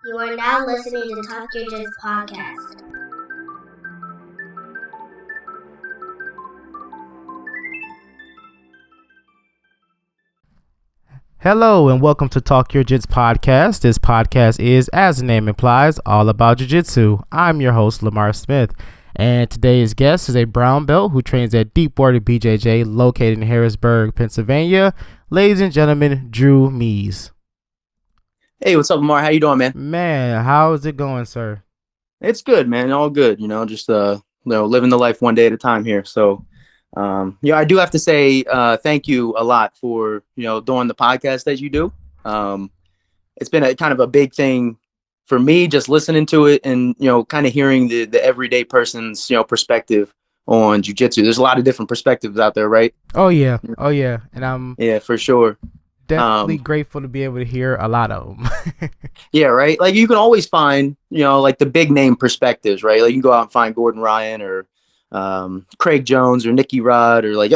You are now listening to Talk Your Jits podcast. Hello and welcome to Talk Your Jits podcast. This podcast is, as the name implies, all about jiu-jitsu. I'm your host, Lamar Smith, and today's guest is a brown belt who trains at Deepwater BJJ, located in Harrisburg, Pennsylvania. Ladies and gentlemen, Drew Meise. Hey, what's up, Lamar? How you doing, man? Man, how's it going, sir? It's good, man. All good. Just living the life one day at a time here. So, I do have to say thank you a lot for doing the podcast that you do. It's been a kind of a big thing for me, just listening to it and kind of hearing the everyday person's perspective on jiu-jitsu. There's a lot of different perspectives out there, right? Oh yeah, and I'm for sure. definitely grateful to be able to hear a lot of them. Yeah, right. Like you can always find, like the big name perspectives, right? Like you can go out and find Gordon Ryan or Craig Jones or Nicky Rod or like,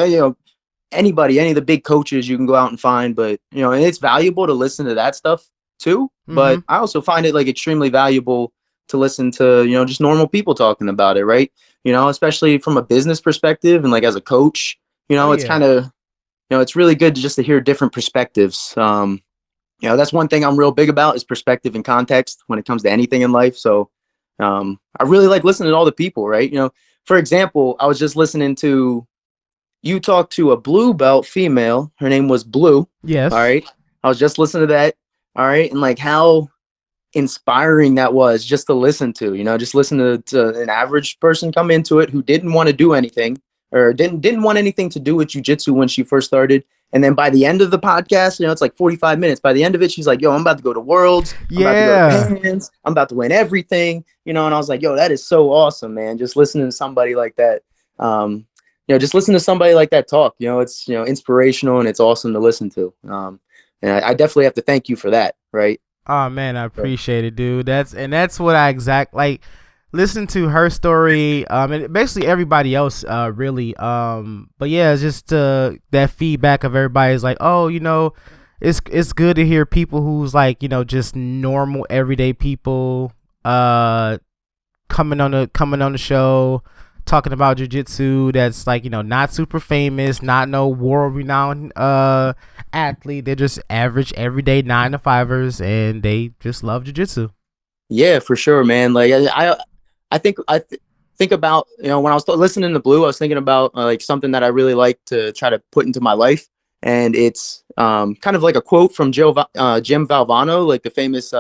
anybody, any of the big coaches you can go out and find. But, and it's valuable to listen to that stuff too. Mm-hmm. But I also find it like extremely valuable to listen to, just normal people talking about it, right? Especially from a business perspective and like as a coach, it's kind of, it's really good just to hear different perspectives. That's one thing I'm real big about is perspective and context when it comes to anything in life. So I really like listening to all the people, right? For example, I was just listening to you talk to a blue belt female. Her name was Blue. Yes. All right. I was just listening to that. All right. And like how inspiring that was just to listen to, just listen to an average person come into it who didn't want to do anything or didn't want anything to do with jiu-jitsu when she first started. And then by the end of the podcast, it's like 45 minutes. By the end of it, she's like, yo, I'm about to go to Worlds. I'm about to go to Pans. I'm about to win everything. And I was like, yo, that is so awesome, man. Just listening to somebody like that. Just listen to somebody like that talk. It's, inspirational and it's awesome to listen to. And I definitely have to thank you for that, right? Oh, man, I appreciate it, dude. That's what I like. Listen to her story, and basically everybody else, really. But yeah, it's just that feedback of everybody's like, oh, it's good to hear people who's like, just normal everyday people, coming on the show, talking about jiu-jitsu. That's like, not super famous, not no world-renowned athlete. They're just average, everyday 9-to-5ers, and they just love jiu-jitsu. Yeah, for sure, man. Like I think about, when I was listening to Blue, I was thinking about like something that I really like to try to put into my life. And it's kind of like a quote from Jim Valvano, like the famous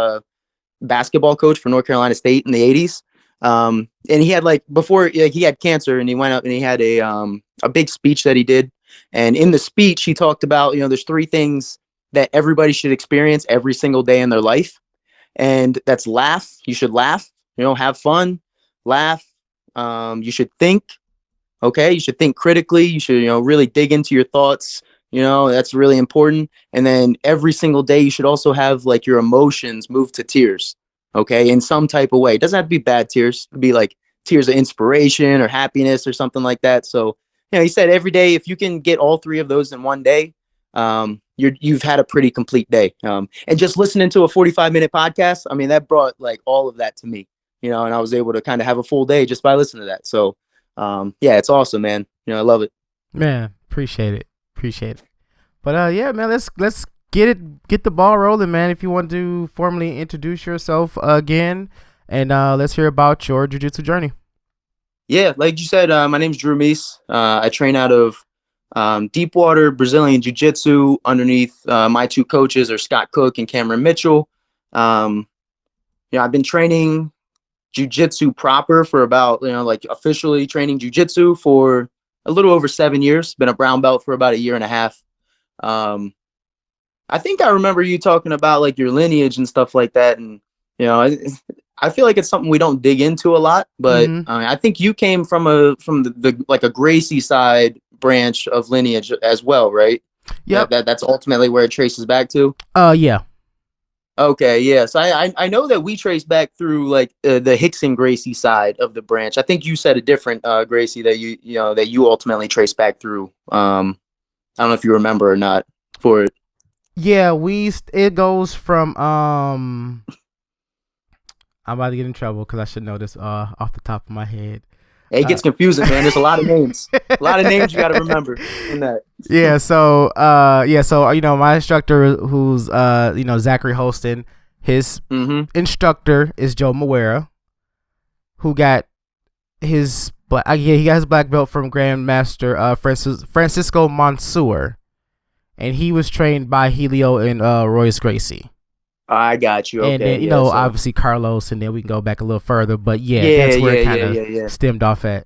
basketball coach for North Carolina State in the 80s. And he had he had cancer and he went up and he had a big speech that he did. And in the speech, he talked about, there's 3 things that everybody should experience every single day in their life. And that's laugh. You should laugh, have fun. Laugh. You should think. Okay, you should think critically. You should, really dig into your thoughts. That's really important. And then every single day, you should also have like your emotions move to tears. Okay, in some type of way. It doesn't have to be bad tears. It could be like tears of inspiration or happiness or something like that. So, he said every day, if you can get all 3 of those in one day, you've had a pretty complete day. And just listening to a 45-minute podcast, I mean, that brought like all of that to me. And I was able to kind of have a full day just by listening to that. So, it's awesome, man. I love it. Man, appreciate it. But yeah, man, let's get the ball rolling, man. If you want to formally introduce yourself again, and let's hear about your jiu-jitsu journey. Yeah, like you said, my name's Drew Meise. I train out of Deepwater Brazilian Jiu-Jitsu. Underneath my 2 coaches are Scott Cook and Cameron Mitchell. I've been training jiu-jitsu proper for about, like officially training jiu-jitsu for a little over 7 years. Been a brown belt for about a year and a half. I think I remember you talking about like your lineage and stuff like that. And, I feel like it's something we don't dig into a lot, but I think you came from the like a Gracie side branch of lineage as well, right? Yeah. That's ultimately where it traces back to. Yeah. Okay, yeah. So I know that we trace back through like the Hickson Gracie side of the branch. I think you said a different Gracie that you ultimately trace back through. I don't know if you remember or not for it. Yeah, it goes from I'm about to get in trouble because I should know this off the top of my head. It gets confusing, man. There's a lot of names. A lot of names you got to remember in that. Yeah, so my instructor who's Zachary Holston, his instructor is Joe Moera, who got his he got his black belt from Grandmaster Francisco Mansour, and he was trained by Helio and Royce Gracie. I got you. Okay, and then obviously Carlos, and then we can go back a little further. But that's where it kind of stemmed off at.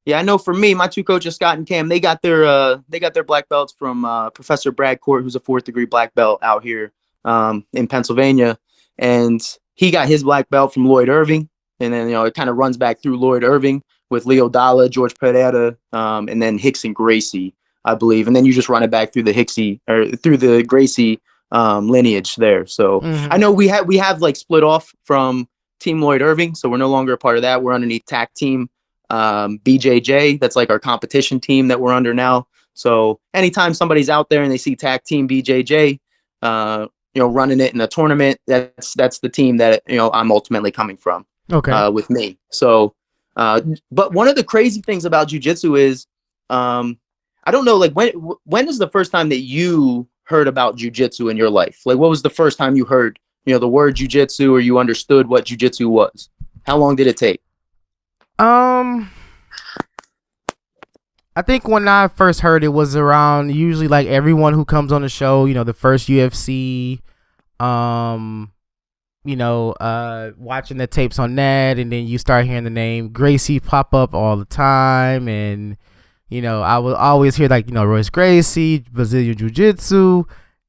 Yeah, I know. For me, my two coaches, Scott and Cam, they got their black belts from Professor Brad Court, who's a 4th degree black belt out here in Pennsylvania, and he got his black belt from Lloyd Irving, and then it kind of runs back through Lloyd Irving with Leo Dalla, George Pereira, and then Hicks and Gracie, I believe, and then you just run it back through the Gracie lineage there. So I know we have like split off from Team Lloyd Irving, so we're no longer a part of that. We're underneath TAC Team BJJ. That's like our competition team that we're under now. So anytime somebody's out there and they see TAC Team BJJ, running it in a tournament, that's the team that I'm ultimately coming from. Okay. With me. So, but one of the crazy things about jiu-jitsu is, I don't know, like when is the first time that you heard about jiu-jitsu in your life? Like, what was the first time you heard, the word jiu-jitsu, or you understood what jiu-jitsu was? How long did it take? I think when I first heard it was around usually like everyone who comes on the show, the first UFC, watching the tapes on that, and then you start hearing the name Gracie pop up all the time, and I would always hear like Royce Gracie, Brazilian Jiu-Jitsu.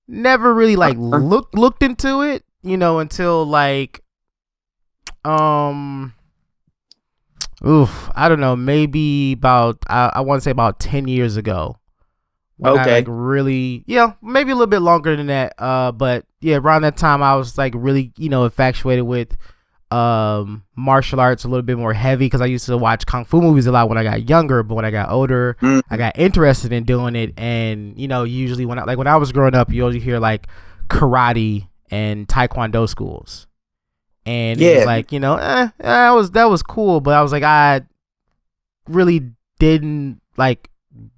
Never really like looked into it, until like I don't know, maybe about I want to say about 10 years ago. Okay. I, like, really, maybe a little bit longer than that. But yeah, around that time I was like really, infatuated with martial arts a little bit more heavy, because I used to watch kung fu movies a lot when I got younger, but when I got older, I got interested in doing it. And usually when I was growing up, you always hear like karate and taekwondo schools. And it was like, that was cool, but I was like, I really didn't like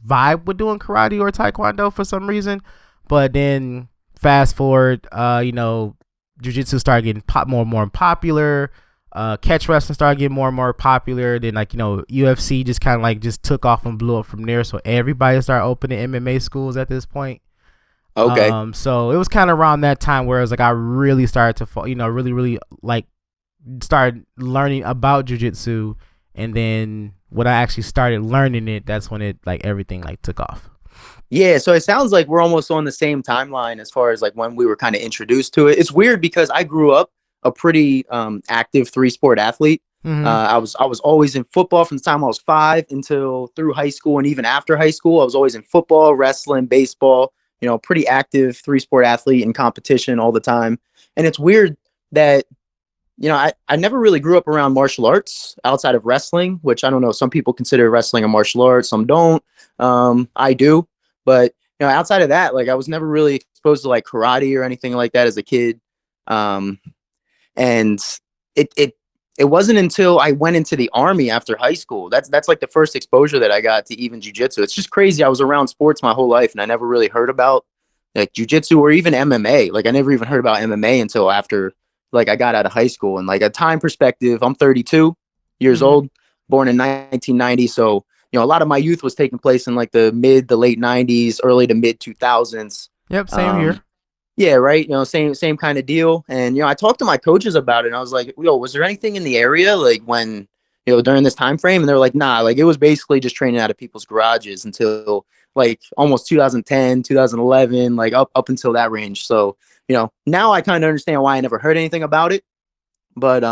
vibe with doing karate or taekwondo for some reason. But then fast forward, jiu-jitsu started getting more and more popular. Catch wrestling started getting more and more popular. Then UFC just kind of like just took off and blew up from there. So everybody started opening MMA schools at this point. Okay. So it was kind of around that time where it was like I really started to fall, really like started learning about jiu-jitsu, and then when I actually started learning it, that's when it like everything like took off. Yeah, so it sounds like we're almost on the same timeline as far as like when we were kind of introduced to it. It's weird because I grew up a pretty active 3-sport athlete. I was always in football from the time I was 5 until through high school, and even after high school, I was always in football, wrestling, baseball. Pretty active 3-sport athlete in competition all the time. And it's weird that, I never really grew up around martial arts outside of wrestling, which I don't know. Some people consider wrestling a martial art, some don't. I do. But, outside of that, like I was never really exposed to like karate or anything like that as a kid. And it wasn't until I went into the Army after high school. That's like the first exposure that I got to even jiu-jitsu. It's just crazy. I was around sports my whole life, and I never really heard about like jiu-jitsu or even MMA. Like I never even heard about MMA until after like I got out of high school. And like a time perspective, I'm 32 years old, born in 1990. So, a lot of my youth was taking place in like the late 90s, early to mid 2000s. Yep. Same here. Yeah, right. Same kind of deal. And, I talked to my coaches about it, and I was like, was there anything in the area like when, during this time frame? And they're like, nah, like it was basically just training out of people's garages until like almost 2010, 2011, like up until that range. So, now I kind of understand why I never heard anything about it. But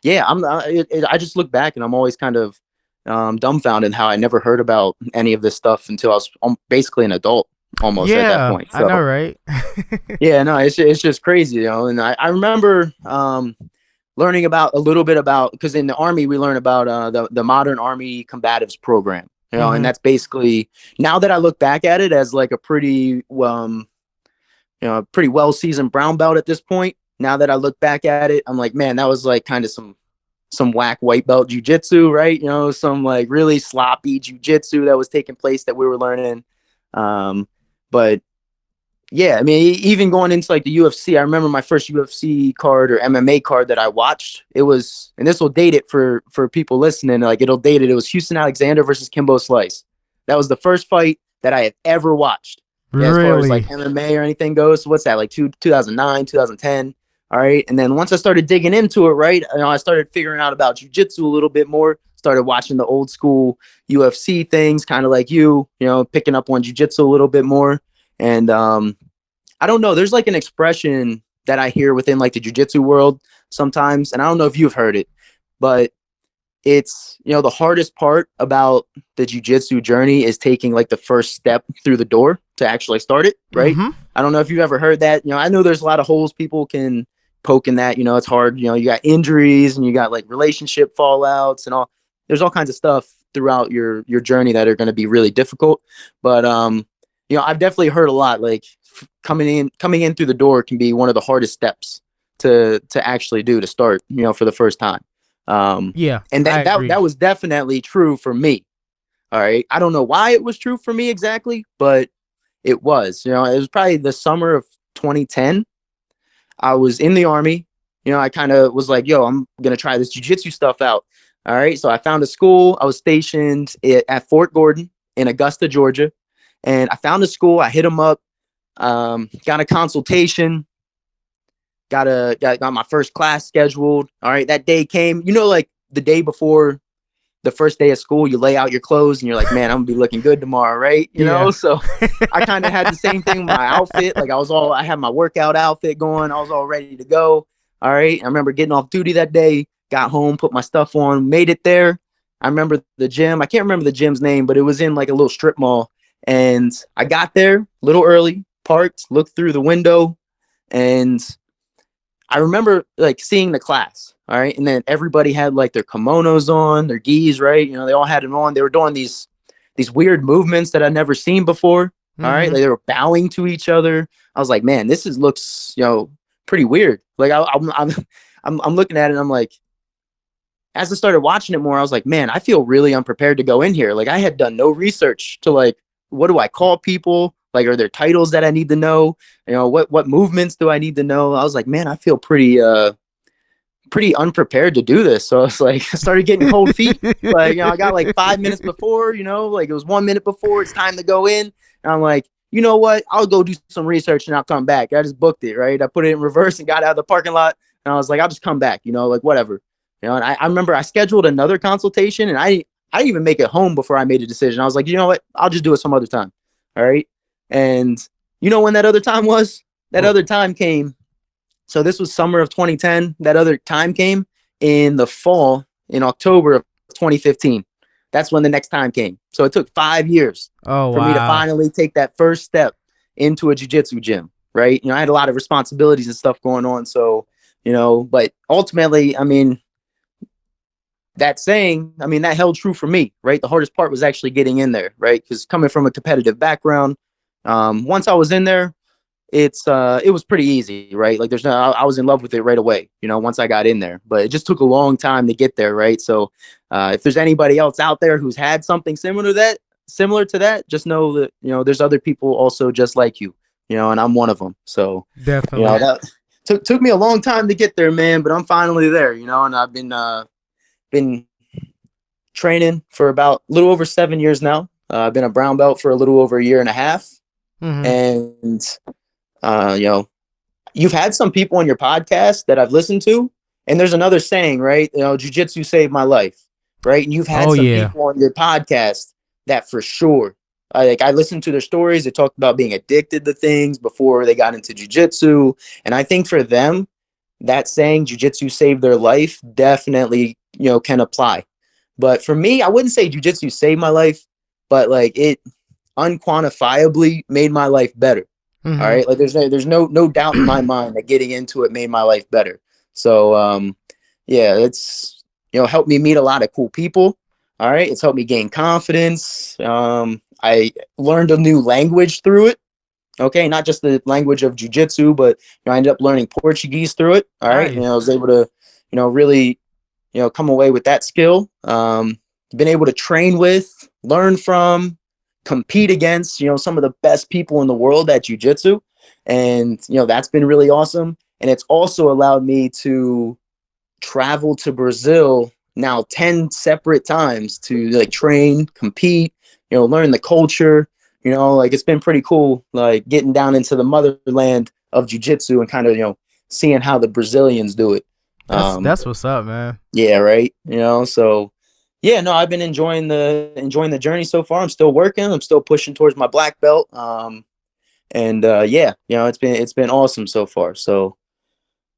yeah, I just look back and I'm always kind of dumbfounded how I never heard about any of this stuff until I was basically an adult. Almost at that point. So, I know, right? Yeah, no, it's just crazy, And I remember learning about a little bit about, because in the Army we learn about the Modern Army Combatives Program, and that's basically, now that I look back at it as like a pretty pretty well seasoned brown belt at this point. now that I look back at it, I'm like, man, that was like kind of some whack white belt jujitsu, right? You know, some like really sloppy jujitsu that was taking place that we were learning. But yeah, I mean, even going into like the UFC, I remember my first UFC card or MMA card that I watched. It was, and this will date it for people listening. Like it'll date it. It was Houston Alexander versus Kimbo Slice. That was the first fight that I had ever watched. Yeah, as far as Really? like MMA or anything goes. So what's that, like 2009, 2010? All right. And then once I started digging into it, right, you know, I started figuring out about jujitsu a little bit more. Started watching the old school UFC things, kind of like you know, picking up on jujitsu a little bit more. And I don't know. There's like an expression that I hear within like the jujitsu world sometimes, and I don't know if you've heard it, but it's, you know, the hardest part about the jujitsu journey is taking like the first step through the door to actually start it, right? Mm-hmm. I don't know if you've ever heard that. You know, I know there's a lot of holes people can poke in that. You know, it's hard. You know, you got injuries and you got like relationship fallouts and all. There's all kinds of stuff throughout your journey that are going to be really difficult. But you know, I've definitely heard a lot like coming in through the door can be one of the hardest steps to actually do to start. You know, for the first time. Yeah, And I agree. that was definitely true for me. All right. I don't know why it was true for me exactly, but it was. You know, it was probably the summer of 2010. I was in the Army. You know, I kind of was like, yo, I'm going to try this jujitsu stuff out. All right. So I found a school. I was stationed at Fort Gordon in Augusta, Georgia. And I found a school. I hit them up, got a consultation, got my first class scheduled. All right. That day came, you know, like the day before the first day of school, you lay out your clothes and you're like, man, I'm gonna be looking good tomorrow, right? You Yeah. know, so I kind of had the same thing with my outfit. Like I had my workout outfit going. I was all ready to go. All right. I remember getting off duty that day, got home, put my stuff on, made it there. I remember the gym. I can't remember the gym's name, but it was in like a little strip mall. And I got there a little early, parked, looked through the window, and I remember like seeing the class. All right. And then everybody had like their kimonos on, their gis, right? You know, they all had it on. They were doing these weird movements that I'd never seen before. All right. Mm-hmm. Like they were bowing to each other. I was like, man, looks, you know, pretty weird. Like I'm looking at it and I'm like, as I started watching it more, I was like, man, I feel really unprepared to go in here. Like I had done no research to like, what do I call people? Like, are there titles that I need to know? You know, what movements do I need to know? I was like, man, I feel pretty unprepared to do this. So I was like, I started getting cold feet. Like, you know, I got like 5 minutes before, you know, like it was 1 minute before it's time to go in. And I'm like, you know what? I'll go do some research and I'll come back. I just booked it, right? I put it in reverse and got out of the parking lot. And I was like, I'll just come back, you know, like whatever. You know, and I remember I scheduled another consultation and I didn't even make it home before I made a decision. I was like, you know what? I'll just do it some other time. All right. And you know when that other time was? That other time came. So this was summer of 2010. That other time came in the fall, in October of 2015. That's when the next time came. So it took 5 years Oh, for me to wow. finally take that first step into a jiu-jitsu gym, right? You know, I had a lot of responsibilities and stuff going on. So, you know, but ultimately, I mean, that saying, I mean, that held true for me, right? The hardest part was actually getting in there, right? Because coming from a competitive background, once I was in there, it was pretty easy, right? Like I was in love with it right away, you know, once I got in there, but it just took a long time to get there, right? So if there's anybody else out there who's had something similar to that, just know that, you know, there's other people also just like you know, and I'm one of them. So, Definitely. you know, that took me a long time to get there, man, but I'm finally there, you know, and I've been training for about a little over 7 years now. I've been a brown belt for a little over a year and a half. Mm-hmm. And you know, you've had some people on your podcast that I've listened to, and there's another saying, right? You know, jujitsu saved my life, right? And you've had some people on your podcast that for sure, I listened to their stories. They talked about being addicted to things before they got into jujitsu, and I think for them, that saying jujitsu saved their life definitely, you know, can apply. But for me, I wouldn't say jujitsu saved my life, but like it unquantifiably made my life better. Mm-hmm. All right. Like there's no doubt in my mind that getting into it made my life better. So, yeah, it's, you know, helped me meet a lot of cool people. All right. It's helped me gain confidence. I learned a new language through it. Okay, not just the language of jujitsu, but I ended up learning Portuguese through it. All right, Nice. I was able to really come away with that skill. Been able to train with, learn from, compete against some of the best people in the world at jujitsu, and that's been really awesome. And it's also allowed me to travel to Brazil now 10 separate times to like train, compete, learn the culture. Like it's been pretty cool, like getting down into the motherland of jiu-jitsu and kind of seeing how the Brazilians do it. That's what's up, man. Yeah, right. So yeah, no, I've been enjoying the journey so far. I'm still working, I'm still pushing towards my black belt. And yeah, it's been awesome so far. So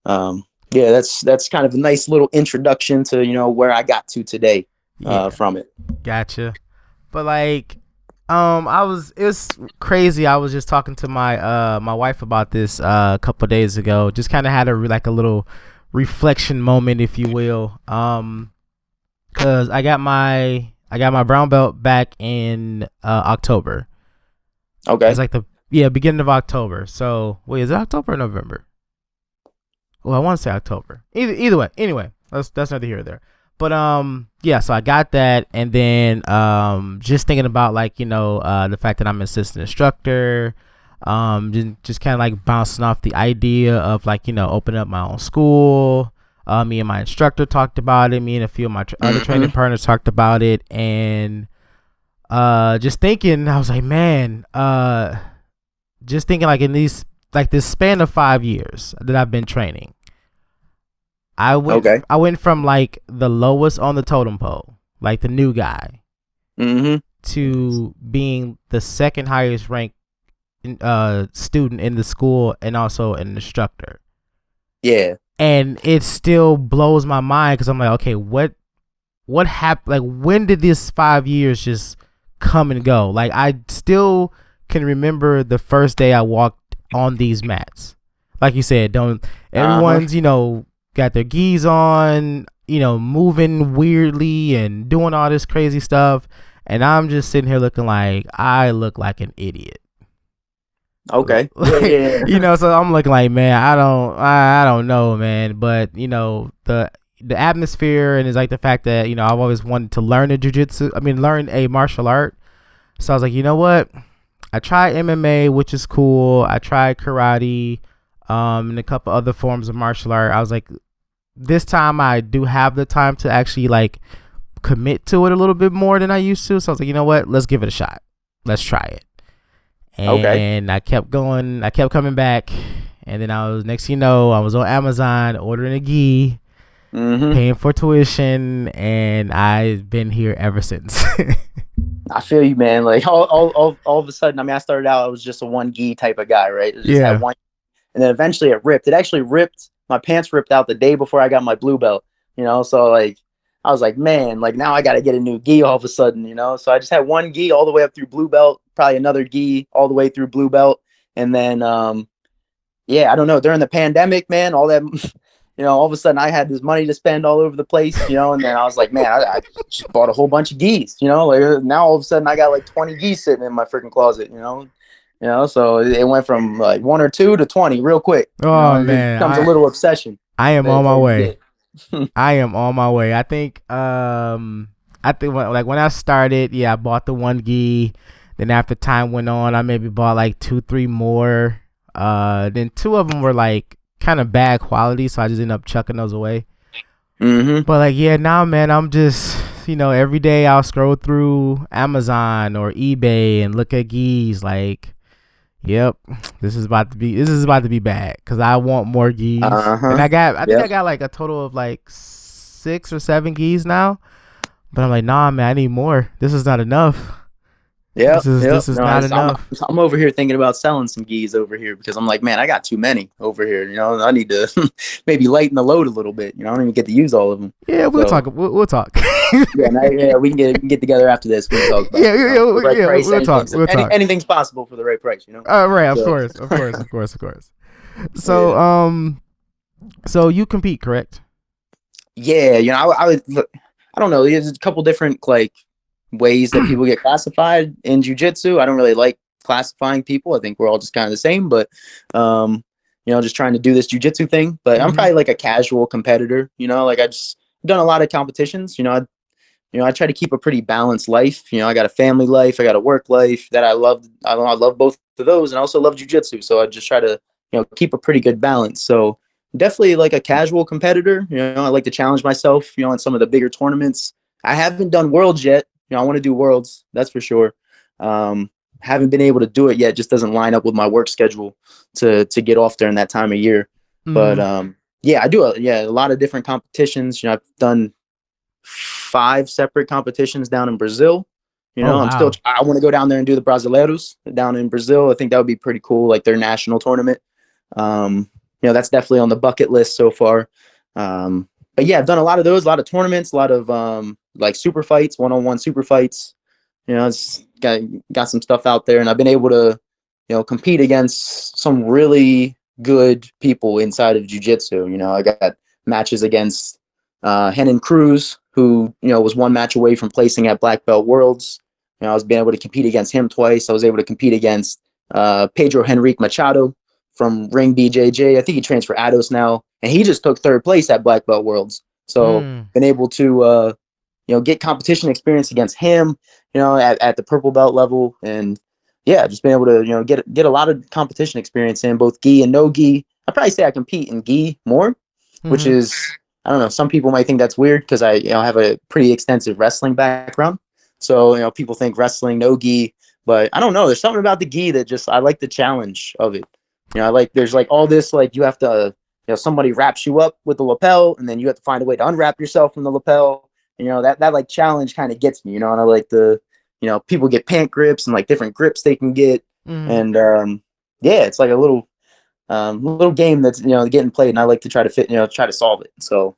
yeah, that's kind of a nice little introduction to where I got to today Yeah, from it. gotcha. But like, it was crazy. I was just talking to my wife about this a couple of days ago. Just kind of had a little reflection moment, if you will. Cause I got my brown belt back in October. Okay. It's like beginning of October. So wait, is it October or November? Well, I want to say October. Either way. Anyway, that's neither here or there. But yeah. So I got that, and then just thinking about like the fact that I'm an assistant instructor, just kind of like bouncing off the idea of like opening up my own school. Me and my instructor talked about it. Me and a few of my other training partners talked about it, and just thinking, I was like, man, just thinking like in these like this span of 5 years that I've been training, I went from like the lowest on the totem pole, like the new guy, to being the second highest ranked student in the school and also an instructor. Yeah. And it still blows my mind because I'm like, okay, what happened? Like, when did this 5 years just come and go? Like, I still can remember the first day I walked on these mats. Like you said, everyone's got their gis on, moving weirdly and doing all this crazy stuff, and I'm just sitting here looking like I look like an idiot. Okay. Yeah. So I'm looking like, man, I don't know, man. But the atmosphere, and it's like the fact that I've always wanted to learn learn a martial art. So I was like, you know what? I tried MMA, which is cool. I tried karate, and a couple other forms of martial art. I was like, this time I do have the time to actually like commit to it a little bit more than I used to. So I was like, you know what? Let's give it a shot. Let's try it. And I kept going. I kept coming back. And then I was on Amazon ordering a gi, paying for tuition, and I've been here ever since. I feel you, man. Like all of a sudden, I started out, I was just a one gi type of guy, right? Just had one, and then eventually it ripped. It actually ripped. My pants ripped out the day before I got my blue belt. So like I was like, man, like now I got to get a new gi all of a sudden. So I just had one gi all the way up through blue belt, probably another gi all the way through blue belt, and then yeah, I don't know. During the pandemic, man, all that. All of a sudden I had this money to spend all over the place, and then I was like, man, I just bought a whole bunch of gis, like now all of a sudden I got like 20 gis sitting in my freaking closet, so it went from like 1 or 2 to 20 real quick. Oh, man. It becomes a little obsession. I am on my way. I am on my way. I think when I started, I bought the one gi. Then after time went on, I maybe bought like 2-3 more. Then 2 of them were like kind of bad quality, so I just ended up chucking those away. But like, yeah, now, man, I'm just every day I'll scroll through Amazon or eBay and look at gis like, yep, this is about to be bad because I want more gis. And I think I got like a total of like 6 or 7 gis now, but I'm like, nah, man, I need more. This is not enough. Yeah, this is not enough. I'm over here thinking about selling some gis over here because I'm like, man, I got too many over here. I need to maybe lighten the load a little bit. I don't even get to use all of them. Yeah, we'll talk. We'll talk. We can get together after this. We can talk about we'll talk. Anything's possible for the right price. Right, of course. So, so you compete, correct? Yeah, I don't know. There's a couple different like ways that people get classified in jiu-jitsu. I don't really like classifying people. I think we're all just kind of the same, but just trying to do this jujitsu thing. But I'm probably like a casual competitor. Like I just done a lot of competitions. I try to keep a pretty balanced life. I got a family life, I got a work life that I love. I love both of those, and I also love jujitsu. So I just try to, keep a pretty good balance. So definitely like a casual competitor. I like to challenge myself, in some of the bigger tournaments. I haven't done worlds yet. I want to do worlds, that's for sure. Haven't been able to do it yet. Just doesn't line up with my work schedule to get off during that time of year. But yeah, I do a lot of different competitions. I've done 5 separate competitions down in Brazil. Oh, wow. I want to go down there and do the Brasileiros down in Brazil. I think that would be pretty cool, like their national tournament. That's definitely on the bucket list so far. But yeah, I've done a lot of those, a lot of tournaments, a lot of like super fights, one-on-one super fights. It's got some stuff out there, and I've been able to, compete against some really good people inside of jiu-jitsu. I got matches against Henan Cruz, who, was 1 match away from placing at Black Belt Worlds. I was being able to compete against him twice. I was able to compete against Pedro Henrique Machado from Ring BJJ. I think he trains for Atos now, and he just took 3rd place at Black Belt Worlds. So been able to, get competition experience against him, at the purple belt level. And yeah, just been able to, get a lot of competition experience in both gi and no gi. I'd probably say I compete in gi more, which is, I don't know, some people might think that's weird because I, have a pretty extensive wrestling background. So, people think wrestling, no gi, but I don't know. There's something about the gi that just, I like the challenge of it. There's like all this, like you have to, somebody wraps you up with the lapel, and then you have to find a way to unwrap yourself from the lapel. That like challenge kind of gets me, and I like the, people get pant grips and like different grips they can get. And yeah, it's like a little game that's, getting played, and I like to try to try to solve it. So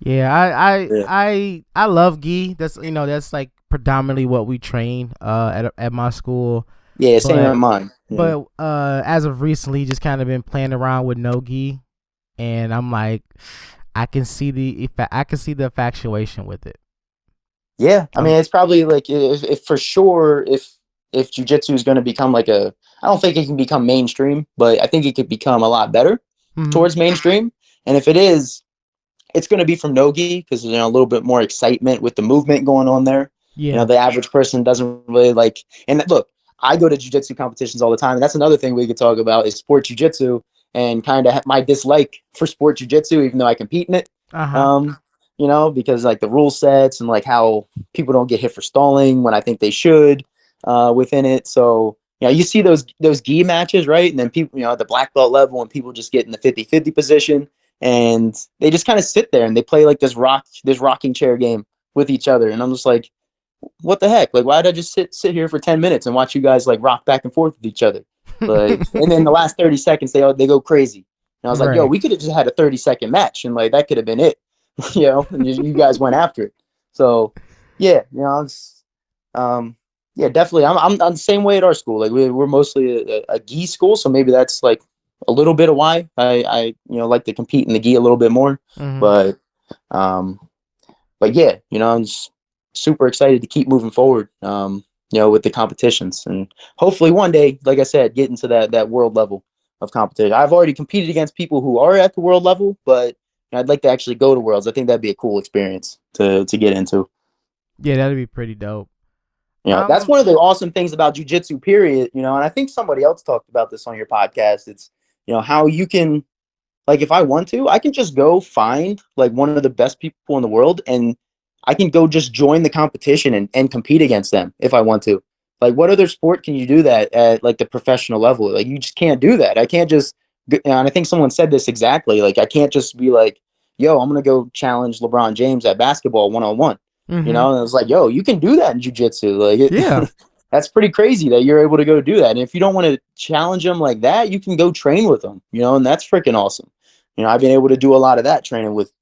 yeah, yeah. I love gi. That's like predominantly what we train at my school. Yeah, same But with mine. Yeah. but as of recently, just kind of been playing around with no gi, and I'm like, I can see the infatuation with it. Yeah, I mean, it's probably like if for sure if jujitsu is going to become like I don't think it can become mainstream, but I think it could become a lot better towards mainstream. And if it is, it's going to be from no-gi because a little bit more excitement with the movement going on there. Yeah. The average person doesn't really like. And look, I go to jiu-jitsu competitions all the time, and that's another thing we could talk about is sport jiu-jitsu and kind of my dislike for sport jiu-jitsu, even though I compete in it. Because like the rule sets and like how people don't get hit for stalling when I think they should within it. So you see those gi matches, right? And then people, at the black belt level, and people just get in the 50-50 position, and they just kind of sit there and they play like this rocking chair game with each other. And I'm just like, what the heck? Like, why did I just sit here for 10 minutes and watch you guys like rock back and forth with each other? Like, and then the last 30 seconds, they go crazy. And I was like, yo, we could have just had a 30-second match, and like that could have been it. And you guys went after it. So yeah, it's, yeah, definitely. I'm the same way at our school. Like we're mostly a gi school, so maybe that's like a little bit of why I like to compete in the gi a little bit more. But yeah, I'm just super excited to keep moving forward. With the competitions, and hopefully one day, like I said, get into that world level of competition. I've already competed against people who are at the world level, but I'd like to actually go to worlds. I think that'd be a cool experience to get into. Yeah, that'd be pretty dope. That's one of the awesome things about jiu-jitsu, period. And I think somebody else talked about this on your podcast. It's, how you can, like, if I want to, I can just go find like one of the best people in the world, and I can go just join the competition and compete against them if I want to. Like, what other sport can you do that at like the professional level? Like, you just can't do that. I can't just, and I think someone said this exactly. Like, I can't just be like, yo, I'm going to go challenge LeBron James at basketball one-on-one. And it was like, yo, you can do that in jiu-jitsu. Like, yeah. That's pretty crazy that you're able to go do that. And if you don't want to challenge them like that, you can go train with them, and that's freaking awesome. I've been able to do a lot of that training with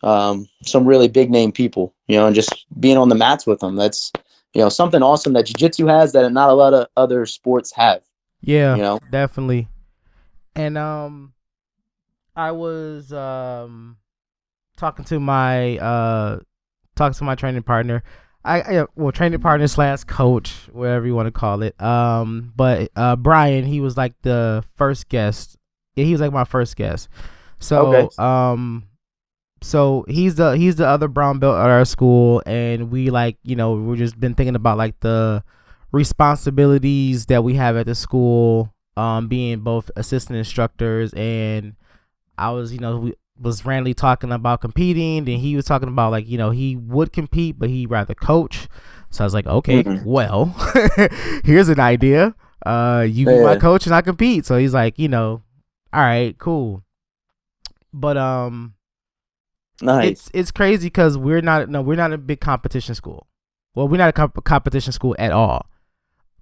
some really big name people, and just being on the mats with them. That's, something awesome that jiu-jitsu has that not a lot of other sports have. Yeah, definitely. And I was talking to my training partner well, training partner slash coach, whatever you want to call it. But Brian, he was like the first guest. Yeah, he was like my first guest. So Okay. so he's the other brown belt at our school, and we like, we've just been thinking about like the responsibilities that we have at the school, being both assistant instructors. And I was, we was randomly talking about competing, and he was talking about like, he would compete, but he'd rather coach. So I was like, okay, Mm. well, here's an idea. You be my Yeah. coach and I compete. So he's like, all right, cool. But Nice. it's crazy because we're not a big competition school. Well, we're not a competition school at all.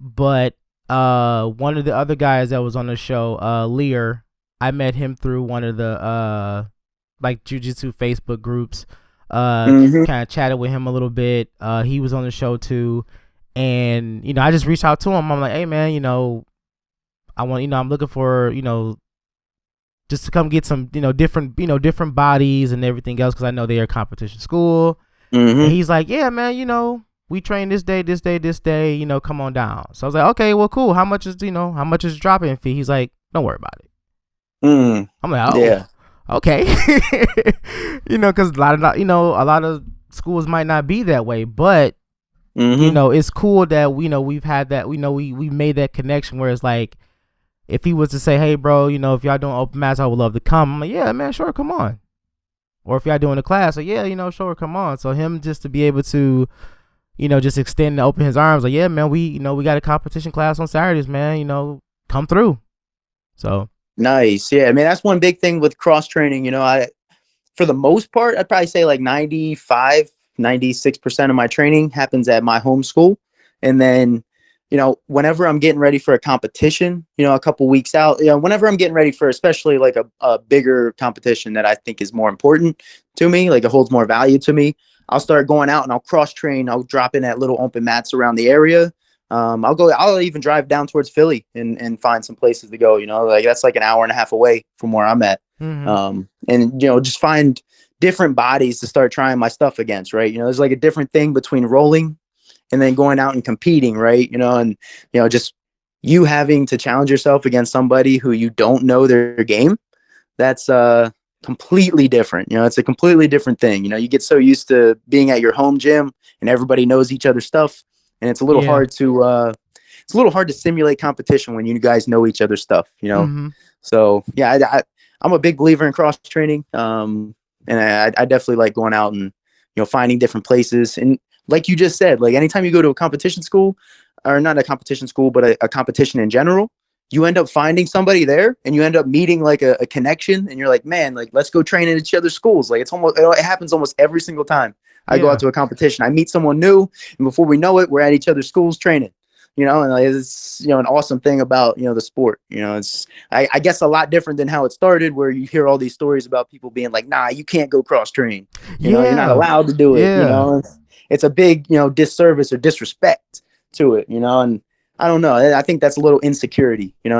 But one of the other guys that was on the show, Lear, I met him through one of the like jiu-jitsu Facebook groups. Hmm. Kind of chatted with him a little bit. He was on the show too, and I just reached out to him. I'm like, hey man, I want, I'm looking for, just to come get some, different bodies and everything else, because I know they're a competition school. Hmm. And he's like, yeah, man, we train this day, this day, this day, come on down. So I was like, okay, well, cool. How much is drop-in fee? He's like, don't worry about it. Mm. I'm like, oh, Yeah. okay. Because a lot of schools might not be that way, but Hmm. it's cool that we've had that, we made that connection where it's like, if he was to say, hey bro, if y'all doing open mats, I would love to come. I'm like, yeah man, sure, come on. Or if y'all doing a class, like, yeah, sure, come on. So him just to be able to, just extend and open his arms, like, yeah man, we got a competition class on Saturdays, man, come through. So Nice. Yeah. I mean, that's one big thing with cross training. For the most part, I'd probably say like 95, 96% of my training happens at my home school. And then, whenever I'm getting ready for a competition, a couple weeks out, whenever I'm getting ready for especially like a bigger competition that I think is more important to me, like it holds more value to me, I'll start going out and I'll cross train. I'll drop in at little open mats around the area. I'll even drive down towards Philly and find some places to go, like that's like an hour and a half away from where I'm at. mm-hmm. And just find different bodies to start trying my stuff against, right? There's like a different thing between rolling and then going out and competing, right? And just you having to challenge yourself against somebody who you don't know their game. That's completely different. It's a completely different thing. You get so used to being at your home gym and everybody knows each other's stuff, and it's a little Yeah. hard to simulate competition when you guys know each other's stuff. Mm-hmm. So yeah, I'm a big believer in cross training. And I definitely like going out and finding different places. And like you just said, like anytime you go to a competition school, or not a competition school, but a competition in general, you end up finding somebody there, and you end up meeting like a connection, and you're like, man, like let's go train at each other's schools. Like it happens almost every single time I go Yeah. out to a competition. I meet someone new, and before we know it, we're at each other's schools training. And like, it's an awesome thing about the sport. It's I guess a lot different than how it started, where you hear all these stories about people being like, nah, you can't go cross train. You're not Yeah. allowed to do it. Yeah. It's a big disservice or disrespect to it. And I don't know. I think that's a little insecurity, and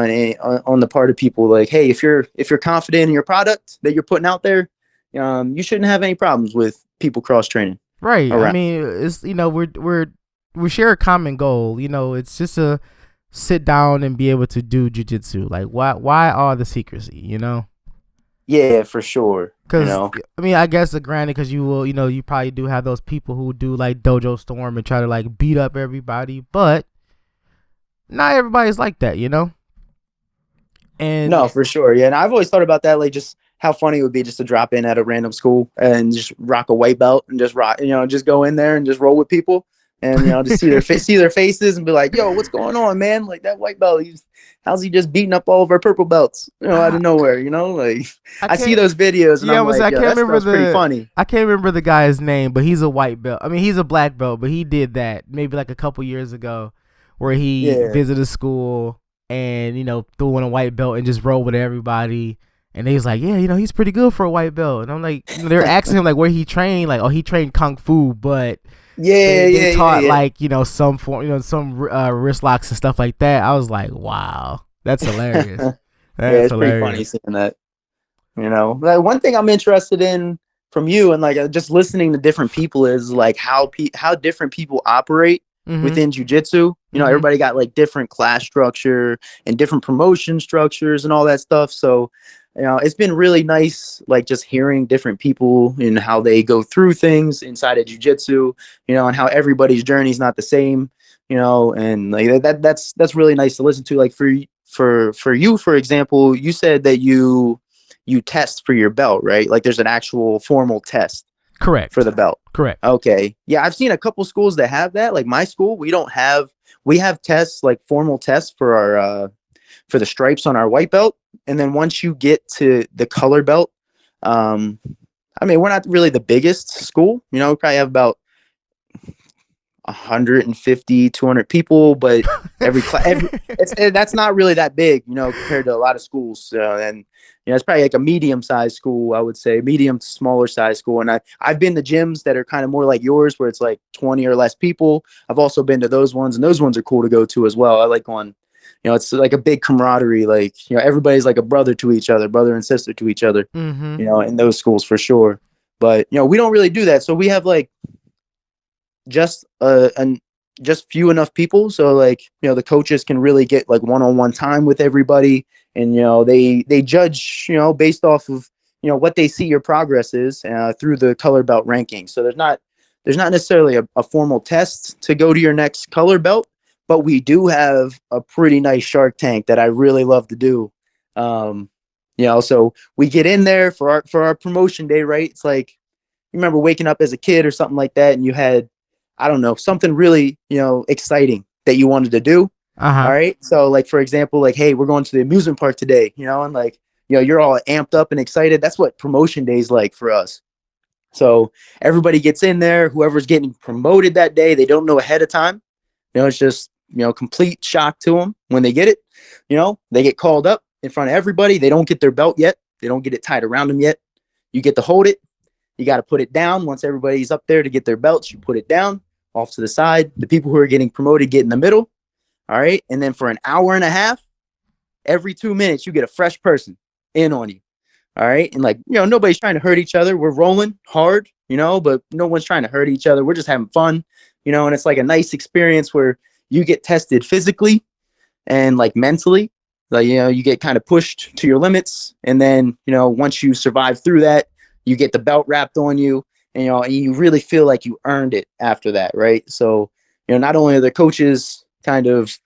on the part of people. Like, hey, if you're confident in your product that you're putting out there, you shouldn't have any problems with people cross training Right. I around. mean, it's we share a common goal. It's just to sit down and be able to do jujitsu. Like, why all the secrecy? Yeah, for sure. Because I mean, I guess granted, because you will, you probably do have those people who do like dojo storm and try to like beat up everybody, but not everybody's like that, And No, for sure. Yeah, and I've always thought about that, like just how funny it would be just to drop in at a random school and just rock a white belt and just rock, just go in there and just roll with people and just see their faces and be like, "Yo, what's going on, man? Like that white belt, how's he just beating up all of our purple belts, out of nowhere? Like I see those videos and yeah, I'm like, I yeah, can't that remember stuff's pretty funny. I can't remember the guy's name, but he's a white belt. I mean, he's a black belt, but he did that maybe like a couple years ago, where he Yeah. visited school and threw in a white belt and just rolled with everybody. And they was like, yeah, he's pretty good for a white belt. And I'm like, they're asking him like where he trained, like, oh, he trained kung fu, but they taught like some form, some wrist locks and stuff like that. I was like, wow, that's hilarious. Yeah, it's pretty funny seeing that. Like one thing I'm interested in from you and like just listening to different people is like how different people operate within jujitsu. You know, everybody got like different class structure and different promotion structures and all that stuff. So, you know, it's been really nice, like just hearing different people and how they go through things inside of jujitsu, you know, and how everybody's journey is not the same, you know, and like that's really nice to listen to. Like for you, for example, you said that you test for your belt, right? Like there's an actual formal test. Correct. For the belt. Correct. Okay. Yeah, I've seen a couple schools that have that. Like my school, we have tests, like formal tests for our for the stripes on our white belt. And then once you get to the color belt, I mean, we're not really the biggest school, you know, we probably have about 150, 200 people, but every class, that's not really that big, you know, compared to a lot of schools. And, you know, it's probably like a medium-sized school, I would say, medium to smaller size school. And I've been to gyms that are kind of more like yours, where it's like 20 or less people. I've also been to those ones, and those ones are cool to go to as well. I like going, you know, it's like a big camaraderie. Like, you know, everybody's like a brother to each other, brother and sister to each other, you know, in those schools for sure. But, you know, we don't really do that. So we have like, just few enough people, so like, you know, the coaches can really get like one-on-one time with everybody, and, you know, they judge, you know, based off of, you know, what they see your progress is through the color belt ranking. So there's not necessarily a formal test to go to your next color belt, but we do have a pretty nice Shark Tank that I really love to do. You know, so we get in there for our promotion day, right? It's like, you remember waking up as a kid or something like that, and you had, I don't know, something really, you know, exciting that you wanted to do. All right. So like, for example, like, hey, we're going to the amusement park today, you know, and like, you know, you're all amped up and excited. That's what promotion day is like for us. So everybody gets in there, whoever's getting promoted that day, they don't know ahead of time. You know, it's just, you know, complete shock to them when they get it. You know, they get called up in front of everybody. They don't get their belt yet. They don't get it tied around them yet. You get to hold it. You got to put it down. Once everybody's up there to get their belts, you put it down off to the side. The people who are getting promoted get in the middle. All right. And then for an hour and a half, every 2 minutes, you get a fresh person in on you. All right. And like, you know, nobody's trying to hurt each other. We're rolling hard, you know, but no one's trying to hurt each other. We're just having fun, you know, and it's like a nice experience where you get tested physically and like mentally. Like, you know, you get kind of pushed to your limits. And then, you know, once you survive through that, you get the belt wrapped on you, and, you know, and you really feel like you earned it after that. Right. So, you know, not only are the coaches kind of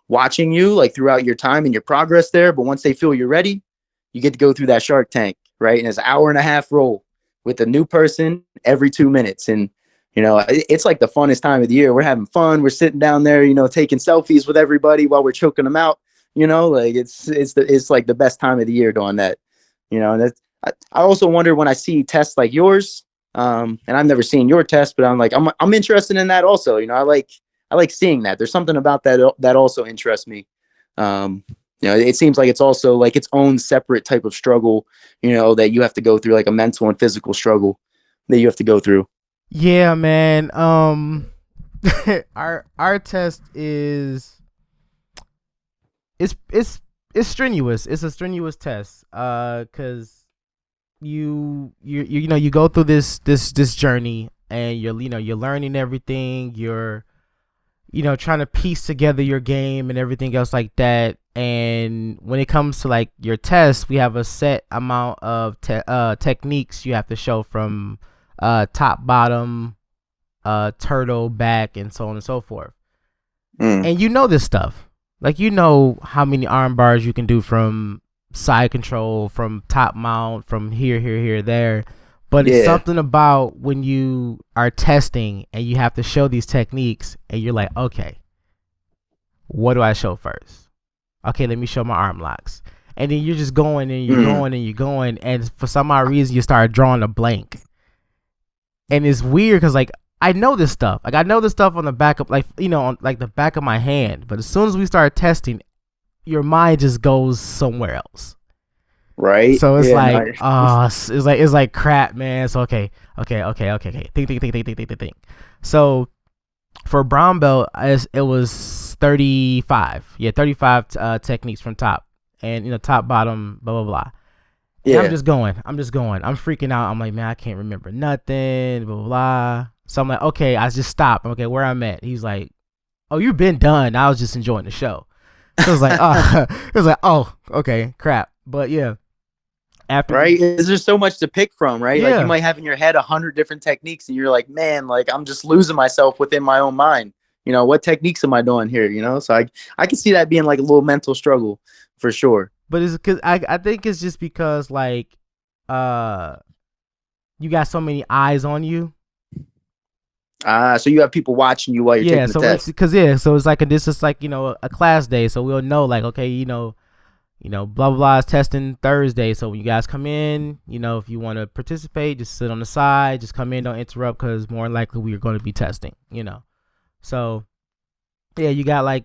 watching you like throughout your time and your progress there, but once they feel you're ready, you get to go through that Shark Tank. Right. And it's an hour and a half roll with a new person every 2 minutes. And, you know, it's like the funnest time of the year. We're having fun. We're sitting down there, you know, taking selfies with everybody while we're choking them out. You know, like it's like the best time of the year doing that. You know, and I also wonder when I see tests like yours, and I've never seen your test, but I'm like, I'm interested in that also. You know, I like seeing that. There's something about that also interests me. You know, it seems like it's also like its own separate type of struggle, you know, that you have to go through, like a mental and physical struggle that you have to go through. Yeah, man. Our test is it's strenuous. It's a strenuous test. Cause you know, you go through this journey, and you're learning everything. You're, you know, trying to piece together your game and everything else like that. And when it comes to like your test, we have a set amount of techniques you have to show, from top, bottom, turtle, back, and so on and so forth. And you know this stuff. Like, you know how many arm bars you can do from side control, from top mount, from here, there. But it's something about when you are testing and you have to show these techniques, and you're like, okay, what do I show first? Okay, let me show my arm locks. And then you're just going and you're going and you're going. And for some odd reason, you start drawing a blank. And it's weird because, like, I know this stuff. Like, I know this stuff on the back of, like, you know, on like the back of my hand. But as soon as we start testing, your mind just goes somewhere else. Right. So it's like, it's like crap, man. So okay. Think. So for brown belt, it was 35. Yeah, 35 techniques from top, and, you know, top, bottom, blah blah blah. And I'm Yeah. just going. I'm freaking out. I'm like, man, I can't remember nothing, blah, blah, blah. So I'm like, okay, I just stopped. Okay, where I'm at. He's like, oh, you've been done. I was just enjoying the show. So it was like, oh, it was like, oh, okay, crap. But yeah, after Right? There's so much to pick from, right? Like you yeah, might have in your head 100 different techniques, and you're like, man, like I'm just losing myself within my own mind. What techniques am I doing here? So I can see that being like a little mental struggle for sure. but it's because I think it's just because like, uh, you got so many eyes on you. So you have people watching you while you're Yeah, taking the so it's test. because so it's like this is like a class day, so we'll know like okay, blah blah blah is testing Thursday, so when you guys come in, if you want to participate, just sit on the side, just come in, don't interrupt, because more than likely we are going to be testing, So yeah, you got like,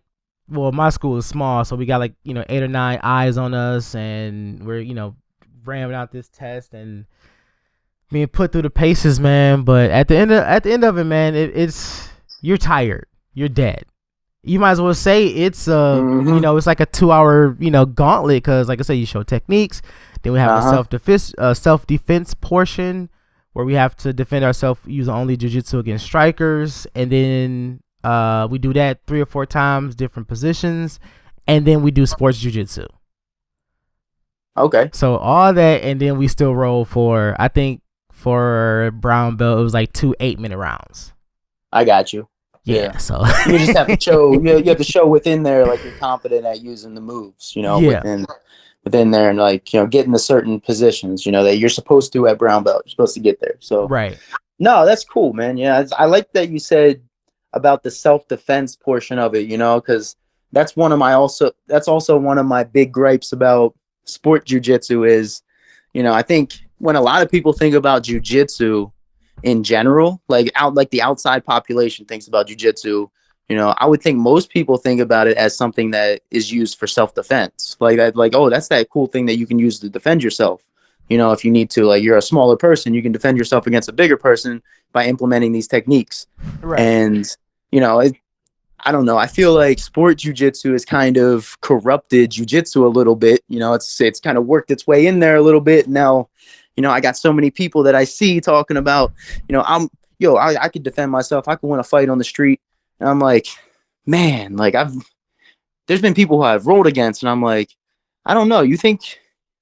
well, my school is small, so we got like 8 or 9 eyes on us, and we're ramming out this test and being put through the paces, man. But at the end of it, man, it's you're tired, you're dead. You might as well say it's it's like a 2-hour gauntlet, because like I said, you show techniques, then we have a self defense portion where we have to defend ourselves using only jiu-jitsu against strikers, and then we do that 3 or 4 times, different positions, and then we do sports jiu-jitsu. Okay. So all that, and then we still roll for, I think for brown belt it was like 2 8-minute rounds. I got you. Yeah. So you just have to show you have to show within there like you're confident at using the moves, within there, and like getting the certain positions that you're supposed to at brown belt. You're supposed to get there. So right. No, that's cool, man. Yeah, I like that you said about the self-defense portion of it, because that's also one of my big gripes about sport jiu-jitsu is, I think when a lot of people think about jiu-jitsu in general, like the outside population thinks about jiu-jitsu, I would think most people think about it as something that is used for self-defense. Like that, like, oh, that's that cool thing that you can use to defend yourself. If you need to, like you're a smaller person, you can defend yourself against a bigger person by implementing these techniques. Right. And, I don't know. I feel like sport jiu-jitsu has kind of corrupted jiu-jitsu a little bit. It's kind of worked its way in there a little bit. Now, I got so many people that I see talking about, I could defend myself. I could win a fight on the street. And I'm like, man, like there's been people who I've rolled against, and I'm like, I don't know. You think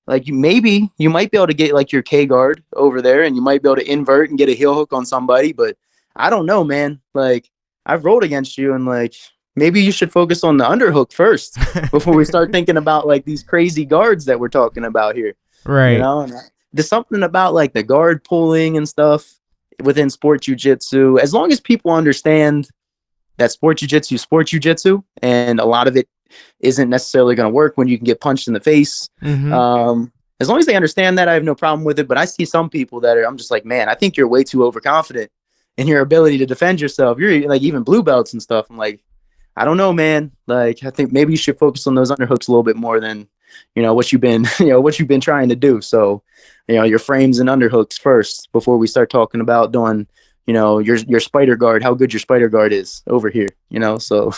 like you might be able to get like your K guard over there, and you might be able to invert and get a heel hook on somebody, but I don't know, man. Like I've rolled against you, and like maybe you should focus on the underhook first before we start thinking about like these crazy guards that we're talking about here. Right. And there's something about like the guard pulling and stuff within sport jiu-jitsu. As long as people understand that sport jiu-jitsu, and a lot of it isn't necessarily going to work when you can get punched in the face. Mm-hmm. As long as they understand that, I have no problem with it. But I see some people I'm just like, man, I think you're way too overconfident in your ability to defend yourself. You're like even blue belts and stuff. I'm like, I don't know, man. Like, I think maybe you should focus on those underhooks a little bit more than, what you've been trying to do. So, your frames and underhooks first before we start talking about doing, your spider guard, how good your spider guard is over here, so.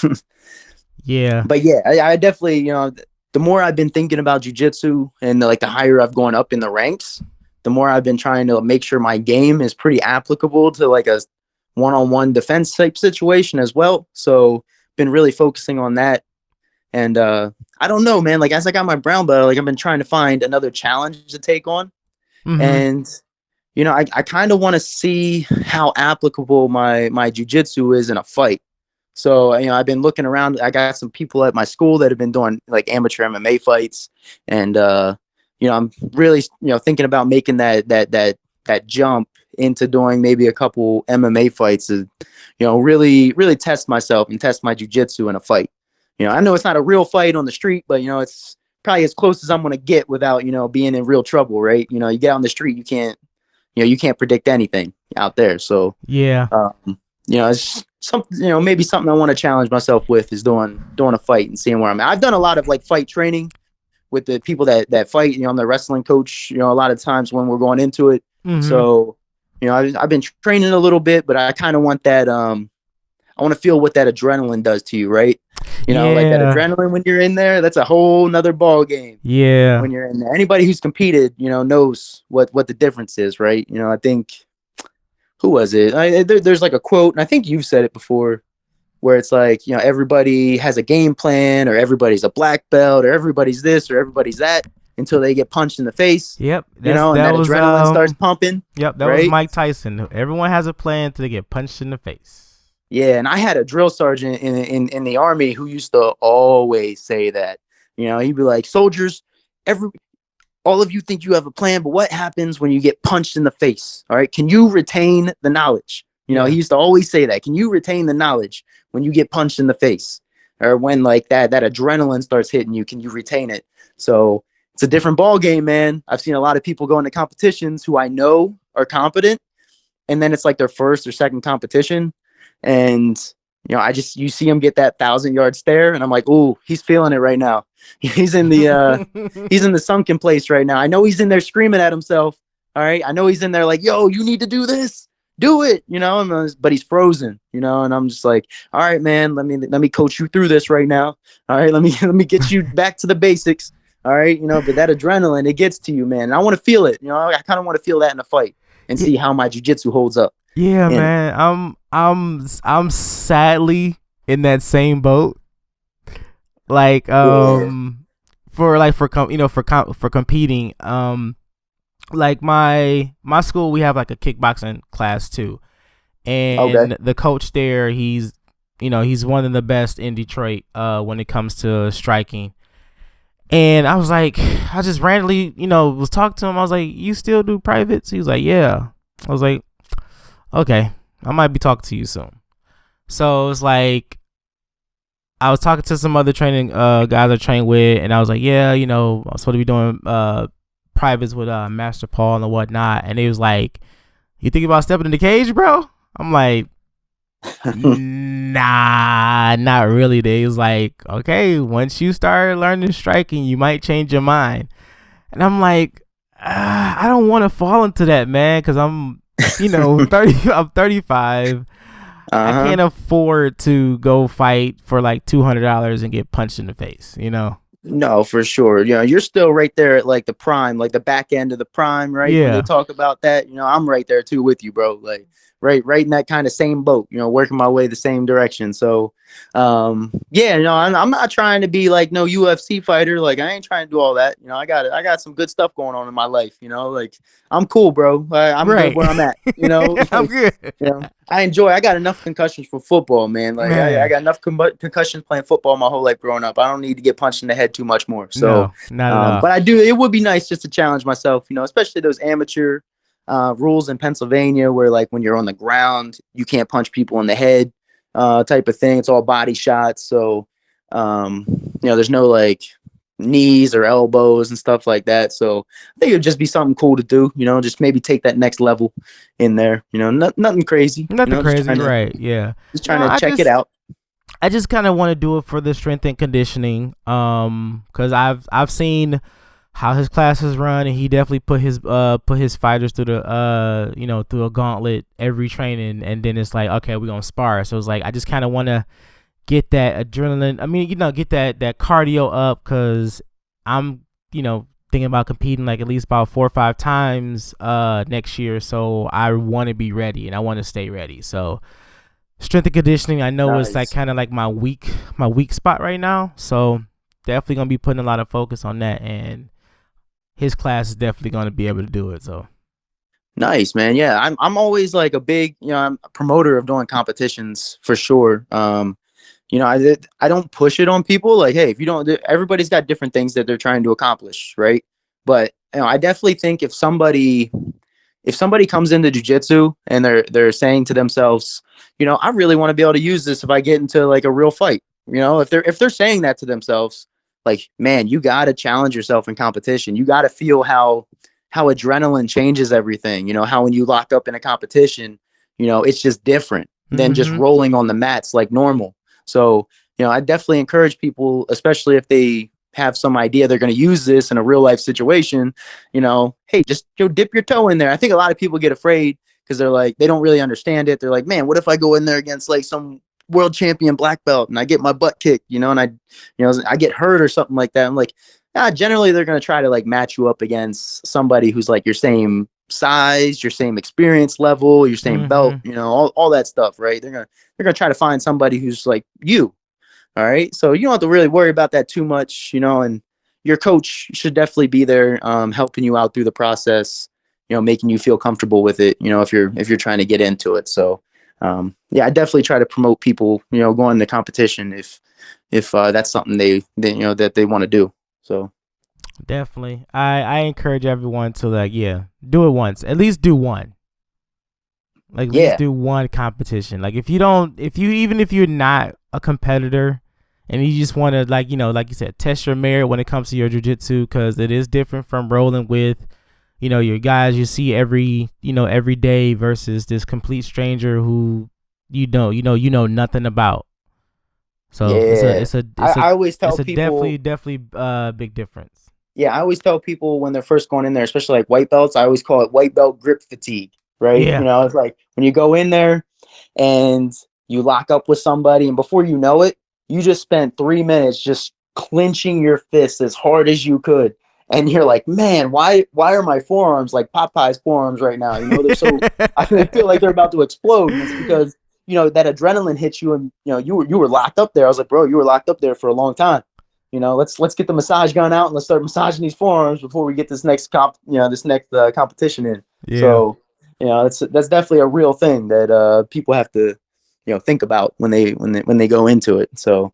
Yeah. But yeah, I definitely, the more I've been thinking about jiu-jitsu and like the higher I've gone up in the ranks, the more I've been trying to make sure my game is pretty applicable to like a one-on-one defense type situation as well. So been really focusing on that. And I don't know, man, like as I got my brown belt, like I've been trying to find another challenge to take on. Mm-hmm. And, I kind of want to see how applicable my jiu-jitsu is in a fight. So, I've been looking around. I got some people at my school that have been doing like amateur MMA fights. And, I'm really, thinking about making that jump into doing maybe a couple MMA fights to, really, really test myself and test my jiu-jitsu in a fight. I know it's not a real fight on the street, but, it's probably as close as I'm going to get without, being in real trouble, right? You get on the street, you can't predict anything out there. So, yeah. It's something, maybe something I want to challenge myself with is doing a fight and seeing where I'm at. I've done a lot of like fight training with the people that fight. I'm the wrestling coach, a lot of times when we're going into it. Mm-hmm. So, I've been training a little bit, but I kind of want that. I want to feel what that adrenaline does to you, right? Like that Yeah. adrenaline when you're in there, that's a whole nother ball game Yeah. when you're in there. Anybody who's competed, knows what the difference is, right? I think, who was it? There's like a quote, and I think you've said it before, where it's like, everybody has a game plan, or everybody's a black belt, or everybody's this, or everybody's that, until they get punched in the face, Yep. and that adrenaline starts pumping, Yep, that was right? Mike Tyson. Everyone has a plan till they get punched in the face. Yeah, and I had a drill sergeant in the Army who used to always say that. He'd be like, soldiers, all of you think you have a plan, but what happens when you get punched in the face? All right. Can you retain the knowledge? He used to always say that. Can you retain the knowledge when you get punched in the face? Or when like that adrenaline starts hitting you, can you retain it? So it's a different ball game, man. I've seen a lot of people go into competitions who I know are competent, and then it's like their first or second competition. And you see him get that 1,000-yard stare, and I'm like, ooh, he's feeling it right now. He's in the sunken place right now. I know he's in there screaming at himself. All right, I know he's in there like, yo, you need to do this, do it, but he's frozen, and I'm just like, all right, man, let me coach you through this right now. All right, let me get you back to the basics. All right, but that adrenaline, it gets to you, man. And I want to feel it. I kind of want to feel that in a fight and see how my jiu-jitsu holds up. Yeah, man. I'm sadly in that same boat. Like for competing. Like my school, we have like a kickboxing class too, and the coach there, he's one of the best in Detroit when it comes to striking. And I was like, I just randomly was talking to him. I was like, you still do privates? He was like, yeah. I was like, okay, I might be talking to you soon. So it's like, I was talking to some other training guys I train with, and I was like, yeah, I'm supposed to be doing privates with Master Paul and whatnot. And he was like, you think about stepping in the cage, bro? I'm like, nah, not really. He was like, okay, once you start learning striking, you might change your mind. And I'm like, I don't want to fall into that, man, because I'm 30. I'm 35. I can't afford to go fight for like $200 and get punched in the face. No, for sure. You're still right there at like the prime, like the back end of the prime, right? Yeah. When they talk about that, I'm right there too with you, bro. Like right in that kind of same boat, working my way the same direction. So, yeah, I'm not trying to be like no UFC fighter. Like I ain't trying to do all that. I got some good stuff going on in my life. Like I'm cool, bro. I'm right. good where I'm at. I'm good. I got enough concussions from football, man. Like I got enough concussions playing football my whole life growing up. I don't need to get punched in the head too much more. So, no, not at all. But I do. It would be nice just to challenge myself, especially those amateur rules in Pennsylvania where like when you're on the ground, you can't punch people in the head type of thing. It's all body shots. So, there's no like knees or elbows and stuff like that. So I think it'd just be something cool to do, just maybe take that next level in there, nothing crazy. Nothing crazy, right. Yeah. Just trying to check it out. I just kind of want to do it for the strength and conditioning. Cause I've seen how his classes run, and he definitely put his fighters through the through a gauntlet every training, and then it's like, okay, we're gonna spar. So it's like I just kind of want to get that adrenaline. I mean, get that cardio up, cause I'm thinking about competing like at least about 4 or 5 times next year. So I want to be ready, and I want to stay ready. So strength and conditioning, I know it's like kind of like my weak spot right now. So definitely gonna be putting a lot of focus on that, and his class is definitely gonna be able to do it. So nice, man. Yeah, I'm always like a big I'm a promoter of doing competitions for sure. I don't push it on people like, hey, if you don't, everybody's got different things that they're trying to accomplish, right? But I definitely think if somebody comes into jiu-jitsu and they're saying to themselves, I really want to be able to use this if I get into like a real fight. If they're saying that to themselves, like, man, you got to challenge yourself in competition. You got to feel how adrenaline changes everything. How when you lock up in a competition, it's just different than just rolling on the mats like normal. So, I definitely encourage people, especially if they have some idea they're going to use this in a real life situation, hey, just dip your toe in there. I think a lot of people get afraid because they're like, they don't really understand it. They're like, man, what if I go in there against like some world champion black belt and I get my butt kicked, and I get hurt or something like that. I'm like, generally they're going to try to like match you up against somebody who's like your same size, your same experience level, your same belt, all that stuff, right? They're going to try to find somebody who's like you. All right. So you don't have to really worry about that too much, and your coach should definitely be there, helping you out through the process, making you feel comfortable with it, if you're trying to get into it. So, I definitely try to promote people, going to competition if that's something they that they want to do. So definitely, I encourage everyone to like, do it once, at least do one. Like, at least do one competition. Like, if you're not a competitor and you just want to, like, like you said, test your merit when it comes to your jiu-jitsu, because it is different from rolling with, your guys you see every day versus this complete stranger who you know nothing about. So I always tell people, definitely big difference. Yeah, I always tell people when they're first going in there, especially like white belts, I always call it white belt grip fatigue, right? Yeah. It's like when you go in there and you lock up with somebody, and before you know it, you just spent 3 minutes just clenching your fists as hard as you could. And you're like, man, why are my forearms like Popeye's forearms right now? They're so, I feel like they're about to explode. And it's because, that adrenaline hits you, and, you were locked up there. I was like, bro, you were locked up there for a long time. Let's get the massage gun out and let's start massaging these forearms before we get this next competition in. Yeah. So, that's definitely a real thing that people have to, think about when they go into it. So,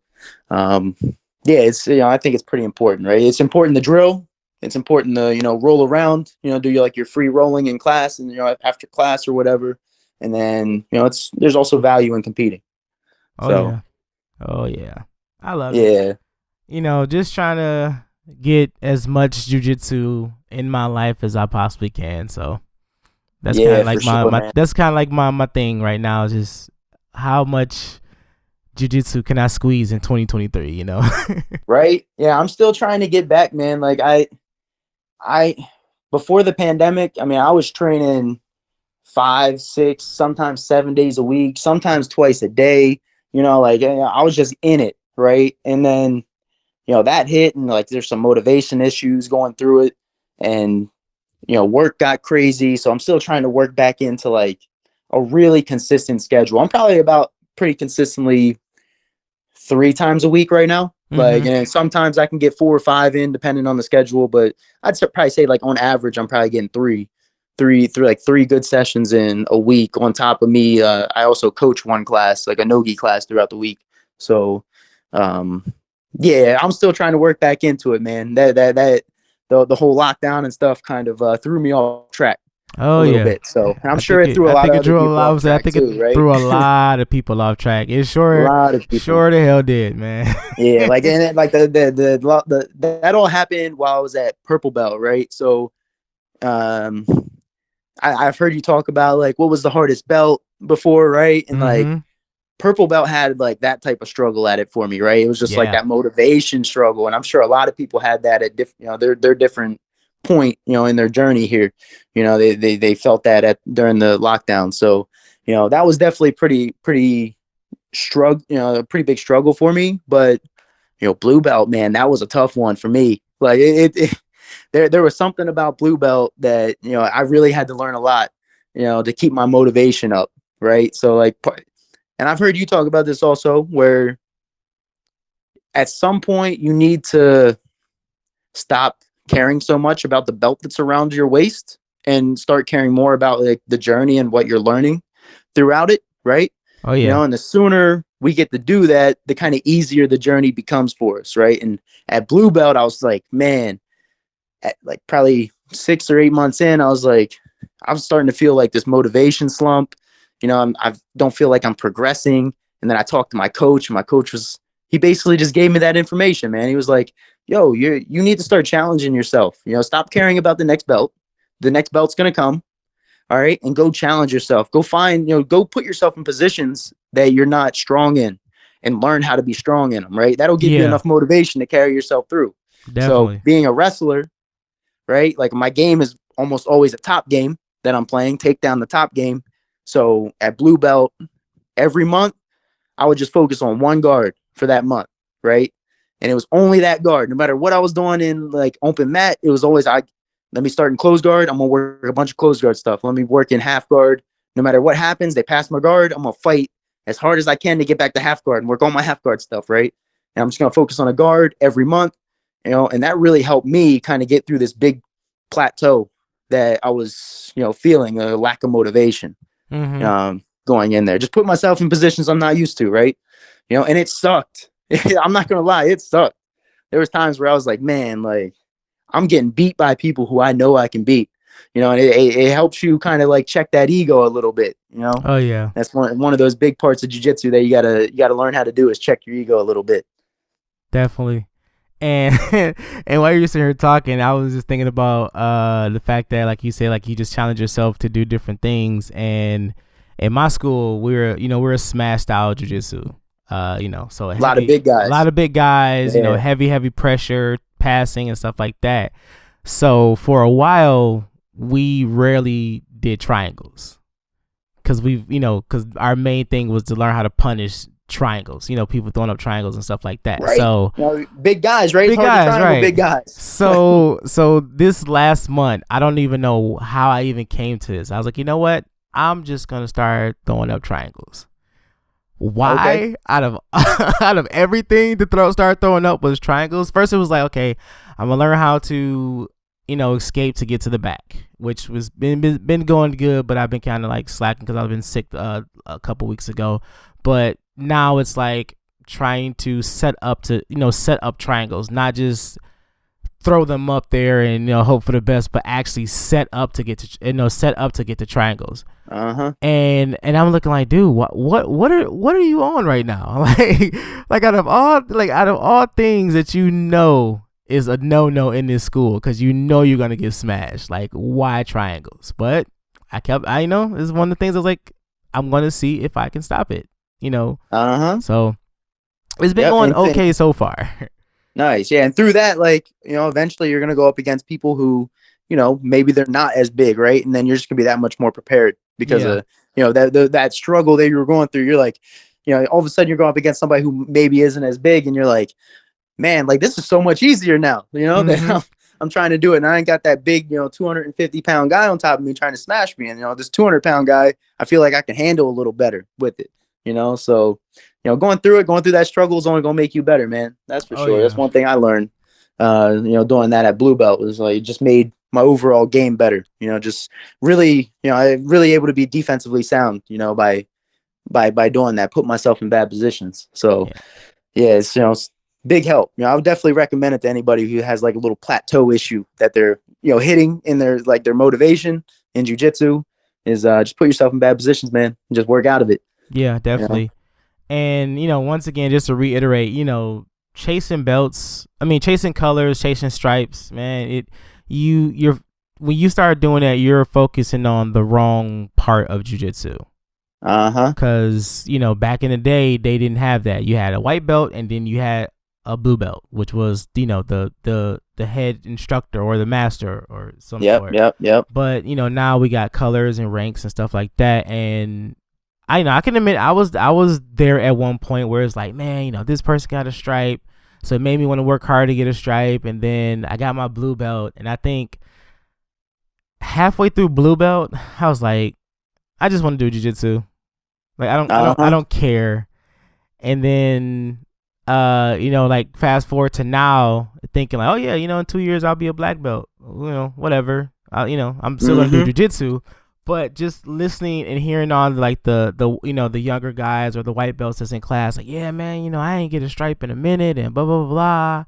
it's, I think it's pretty important, right? It's important to drill. It's important to, roll around, do your free rolling in class and, after class or whatever. And then, there's also value in competing. Oh yeah. I love it. Yeah. Just trying to get as much jiu-jitsu in my life as I possibly can. So that's kind of like that's kind of like my thing right now, is just how much jiu-jitsu can I squeeze in 2023, Right? Yeah, I'm still trying to get back, man. Like I before the pandemic, I was training 5, 6, sometimes 7 days a week, sometimes twice a day, I was just in it, right? And then that hit, and like there's some motivation issues going through it, and work got crazy, so I'm still trying to work back into like a really consistent schedule. I'm probably about pretty consistently 3 times a week right now. Like, and sometimes I can get 4 or 5 in depending on the schedule, but I'd probably say like on average I'm probably getting three good sessions in a week. On top of me, I also coach one class, like a nogi class, throughout the week. So I'm still trying to work back into it, man. The whole lockdown and stuff kind of threw me off track a little bit. So I'm sure it threw a lot of people off track too, right? Threw a lot of people off track. It sure the hell did, man. Yeah, like, and like that all happened while I was at purple belt, right? So I've heard you talk about like what was the hardest belt before, right? And like purple belt had like that type of struggle at it for me, right? It was just like that motivation struggle, and I'm sure a lot of people had that at their different point, in their journey here. They felt that during the lockdown. So that was definitely pretty struggle, a pretty big struggle for me. But blue belt, man, that was a tough one for me. Like there was something about blue belt that I really had to learn a lot, to keep my motivation up, right? So like, and I've heard you talk about this also, where at some point you need to stop caring so much about the belt that's around your waist and start caring more about like the journey and what you're learning throughout it, right? Oh yeah. And the sooner we get to do that, the kind of easier the journey becomes for us, right? And at blue belt, I was like, man, at like probably 6 or 8 months in, I was starting to feel like this motivation slump. I don't feel like I'm progressing. And then I talked to my coach, and my coach he basically just gave me that information, man. He was like, yo, you need to start challenging yourself. Stop caring about the next belt. The next belt's going to come. All right. And go challenge yourself. Go find, go put yourself in positions that you're not strong in and learn how to be strong in them. Right. That'll give you enough motivation to carry yourself through. Definitely. So being a wrestler, right? Like my game is almost always a top game that I'm playing, take down the top game. So at blue belt, every month, I would just focus on one guard for that month, right? And it was only that guard. No matter what I was doing in like open mat, it was always let me start in close guard. I'm gonna work a bunch of close guard stuff. Let me work in half guard. No matter what happens, they pass my guard. I'm gonna fight as hard as I can to get back to half guard and work on my half guard stuff, right? And I'm just gonna focus on a guard every month, and that really helped me kind of get through this big plateau that I was, feeling a lack of motivation. Going in there, just put myself in positions I'm not used to, right? And it sucked. I'm not gonna lie, it sucked. There was times where I was like, man, like I'm getting beat by people who I know I can beat, and it helps you kind of like check that ego a little bit, Oh yeah, that's one of those big parts of jiu-jitsu that you gotta learn how to do, is check your ego a little bit. definitely. And and while you're sitting here talking, I was just thinking about the fact that, like you say, like you just challenge yourself to do different things. And in my school, we're a smash style jiu-jitsu. So A lot of big guys. Yeah. Heavy pressure, passing and stuff like that. So for a while, we rarely did triangles because because our main thing was to learn how to punish triangles, people throwing up triangles and stuff like that. Right. So big guys, right? Big guys, right? Big guys. So this last month, I don't even know how I even came to this. I was like, you know what? I'm just gonna start throwing up triangles. Why? Okay. Out of everything to start throwing up was triangles. First, it was like, okay, I'm gonna learn how to escape to get to the back, which was been going good, but I've been kind of like slacking because I've been sick a couple weeks ago. But now it's like trying to set up triangles, not just throw them up there and hope for the best, but actually set up to get to triangles. And I'm looking like, dude, what are you on right now? like out of all things that is a no in this school, because you're gonna get smashed. Like, why triangles? But I know this is one of the things I was like, I'm gonna see if I can stop it. So it's been going okay so far. Nice. Yeah. And through that, like, eventually you're going to go up against people who, maybe they're not as big, right? And then you're just going to be that much more prepared because of, that struggle that you were going through. You're like, all of a sudden you're going up against somebody who maybe isn't as big, and you're like, man, like this is so much easier now, that I'm trying to do it. And I ain't got that big, 250-pound guy on top of me trying to smash me. And, this 200-pound guy, I feel like I can handle a little better with it, so going through that struggle is only going to make you better, man. That's for sure. Yeah. That's one thing I learned, doing that at Blue Belt, was like, it just made my overall game better, just really, I really able to be defensively sound, by doing that, put myself in bad positions. So it's, it's big help. I would definitely recommend it to anybody who has like a little plateau issue that they're, hitting in their motivation in jiu-jitsu, is just put yourself in bad positions, man, and just work out of it. Yeah, definitely. And, once again, just to reiterate, chasing belts, chasing colors, chasing stripes, man, you're when you start doing that, you're focusing on the wrong part of jiu-jitsu. Because, back in the day, they didn't have that. You had a white belt, and then you had a blue belt, which was, the head instructor or the master or some sort. Yep. But, now we got colors and ranks and stuff like that. And I can admit I was there at one point where it's like, man, this person got a stripe, so it made me want to work hard to get a stripe. And then I got my blue belt, and I think halfway through blue belt, I was like, I just want to do jiu-jitsu. Like, I don't care. And then like fast forward to now, thinking like, oh yeah, in 2 years I'll be a black belt. Whatever. I'm still gonna do jiu-jitsu. But just listening and hearing on like the younger guys or the white belts that's in class, like, yeah, man, I ain't get a stripe in a minute, and blah blah blah,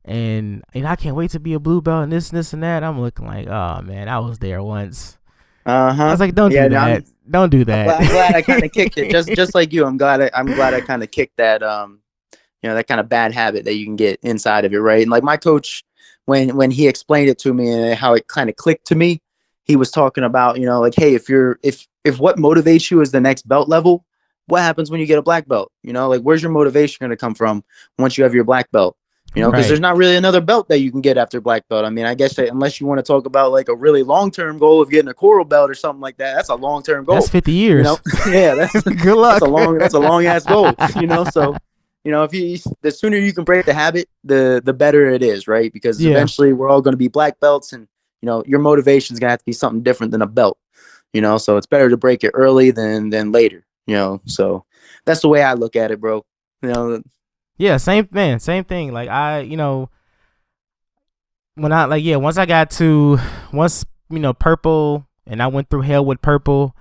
and I can't wait to be a blue belt and this and that. I'm looking like, oh man, I was there once. I was like, don't do that. Don't do that. I'm glad I kind of kicked it. Just like you, I'm glad I kind of kicked that that kind of bad habit that you can get inside of it, right? And like my coach, when he explained it to me and how it kind of clicked to me, he was talking about, like, hey, if what motivates you is the next belt level, what happens when you get a black belt? Like, where's your motivation going to come from once you have your black belt? Because there's Right. not really another belt that you can get after black belt. I mean, I guess that unless you want to talk about like a really long-term goal of getting a coral belt or something like that, that's a long-term That's goal. 50 years. Yeah, Good luck. that's a long ass goal. So if you the sooner you can break the habit, the better it is, right? Because Yeah. eventually we're all going to be black belts, and your motivation is gonna have to be something different than a belt. So it's better to break it early than later. So that's the way I look at it, bro. Yeah, same thing. Like when I once I got to purple and I went through hell with purple,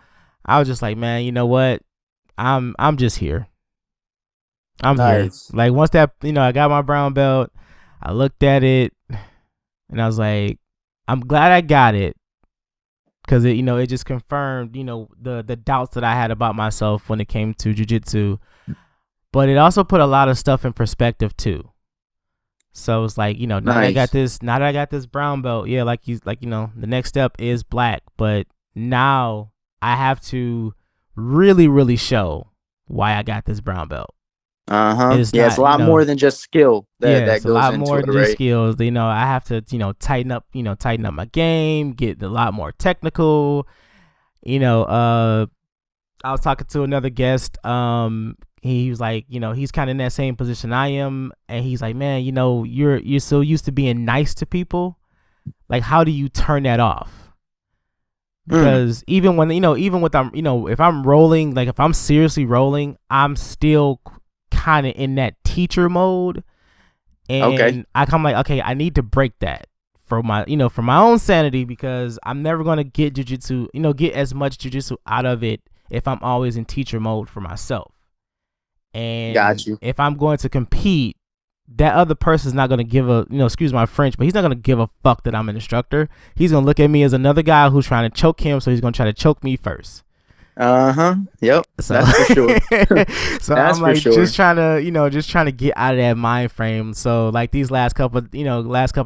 I was just like, man, you know what? I'm just here. I'm here. Nice. Like once that I got my brown belt, I looked at it and I was like, I'm glad I got it because it just confirmed the doubts that I had about myself when it came to jiu-jitsu, but it also put a lot of stuff in perspective too. So it's like, now that I got this brown belt, yeah, the next step is black, but now I have to really, really show why I got this brown belt. It's Yeah, it's not, a lot more than just skill it's that a goes lot into more it, than just right? skills. I have to, tighten up my game, get a lot more technical. I was talking to another guest. He was like, he's kind of in that same position I am, and he's like, man, you're so used to being nice to people. Like, how do you turn that off? Because even when if I'm rolling, like if I'm seriously rolling, I'm still kind of in that teacher mode, Okay. and I'm like, okay, I need to break that for my for my own sanity, because I'm never gonna get jujitsu, get as much jujitsu out of it if I'm always in teacher mode for myself. And Got you. if I'm going to compete, that other person's not going to give a, excuse my French, but he's not going to give a fuck that I'm an instructor. He's going to look at me as another guy who's trying to choke him, so he's going to try to choke me first. Yep. So, that's for sure. So That's I'm like, for sure. just trying to get out of that mind frame. So like these last couple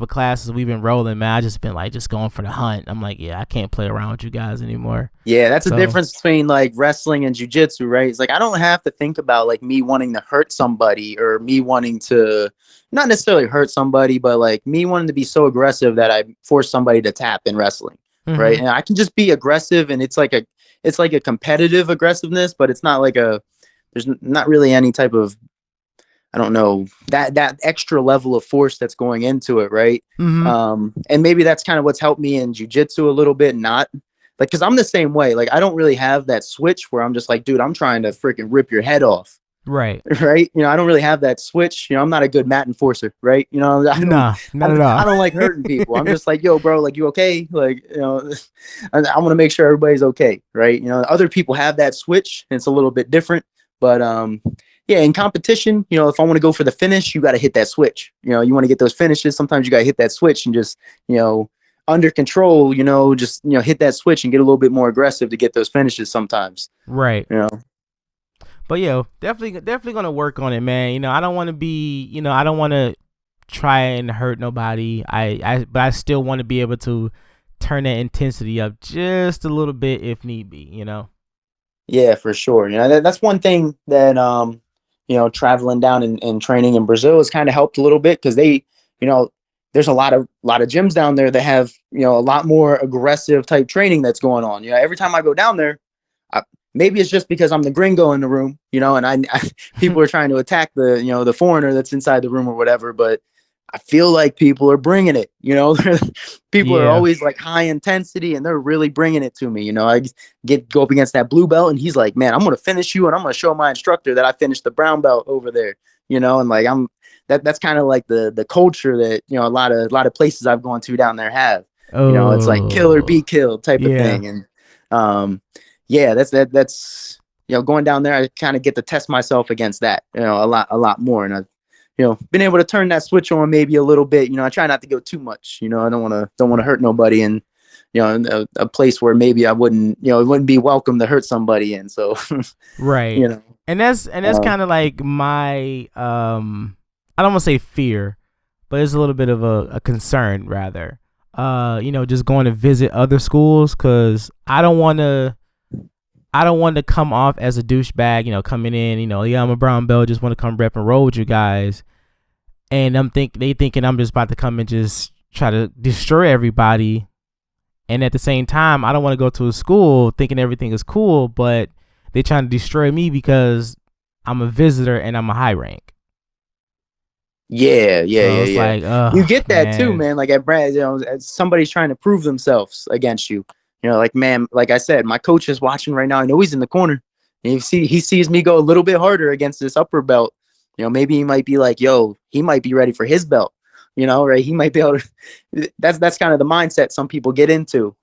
classes we've been rolling, man, I just been like just going for the hunt. I'm like, yeah, I can't play around with you guys anymore. Yeah, that's So, the difference between like wrestling and jujitsu, right? It's like I don't have to think about like me wanting to hurt somebody or me wanting to not necessarily hurt somebody, but like me wanting to be so aggressive that I force somebody to tap in wrestling, right? And I can just be aggressive, and it's like a competitive aggressiveness, but it's not like there's not really any type of, I don't know, that extra level of force that's going into it, right? And maybe that's kind of what's helped me in jujitsu a little bit, not like, because I'm the same way. Like, I don't really have that switch where I'm just like, dude, I'm trying to freaking rip your head off. right. Right. I don't really have that switch. I'm not a good mat enforcer. Right. Nah, not at all. I don't like hurting people. I'm just like, yo, bro, like, you okay? Like, I want to make sure everybody's okay. Right. Other people have that switch, and it's a little bit different. But, yeah, in competition, if I want to go for the finish, you got to hit that switch. You want to get those finishes. Sometimes you got to hit that switch and just, under control, just, hit that switch and get a little bit more aggressive to get those finishes sometimes. Right. But yeah, definitely gonna work on it, man. I don't want to be, I don't want to try and hurt nobody. But I still want to be able to turn that intensity up just a little bit if need be. Yeah, for sure. That's one thing that traveling down and training in Brazil has kind of helped a little bit, because they, there's a lot of gyms down there that have a lot more aggressive type training that's going on. Every time I go down there, maybe it's just because I'm the gringo in the room, and I people are trying to attack the the foreigner that's inside the room or whatever, but I feel like people are bringing it, people are always like high intensity, and they're really bringing it to me. I go up against that blue belt, and he's like, man, I'm going to finish you, and I'm going to show my instructor that I finished the brown belt over there, and like, that's kind of like the culture that, a lot of places I've gone to down there have, it's like kill or be killed type of thing. And, yeah, that's going down there, I kind of get to test myself against that, a lot more. And I've, been able to turn that switch on maybe a little bit. I try not to go too much. I don't want to hurt nobody, and in a place where maybe I wouldn't, it wouldn't be welcome to hurt somebody in. So, right. And that's kind of like my I don't want to say fear, but it's a little bit of a concern rather. Just going to visit other schools, because I don't want to come off as a douchebag, coming in, yeah, I'm a brown belt, just want to come rep and roll with you guys. and they thinking I'm just about to come and just try to destroy everybody. And at the same time, I don't want to go to a school thinking everything is cool, but they trying to destroy me because I'm a visitor and I'm a high rank. Yeah, So it's like, You get that too, man. man. Like at Brad, as somebody's trying to prove themselves against you. Like, man, like I said, my coach is watching right now. I know he's in the corner, and he sees me go a little bit harder against this upper belt. Maybe he might be like, yo, he might be ready for his belt. Right? He might be able to. That's kind of the mindset some people get into.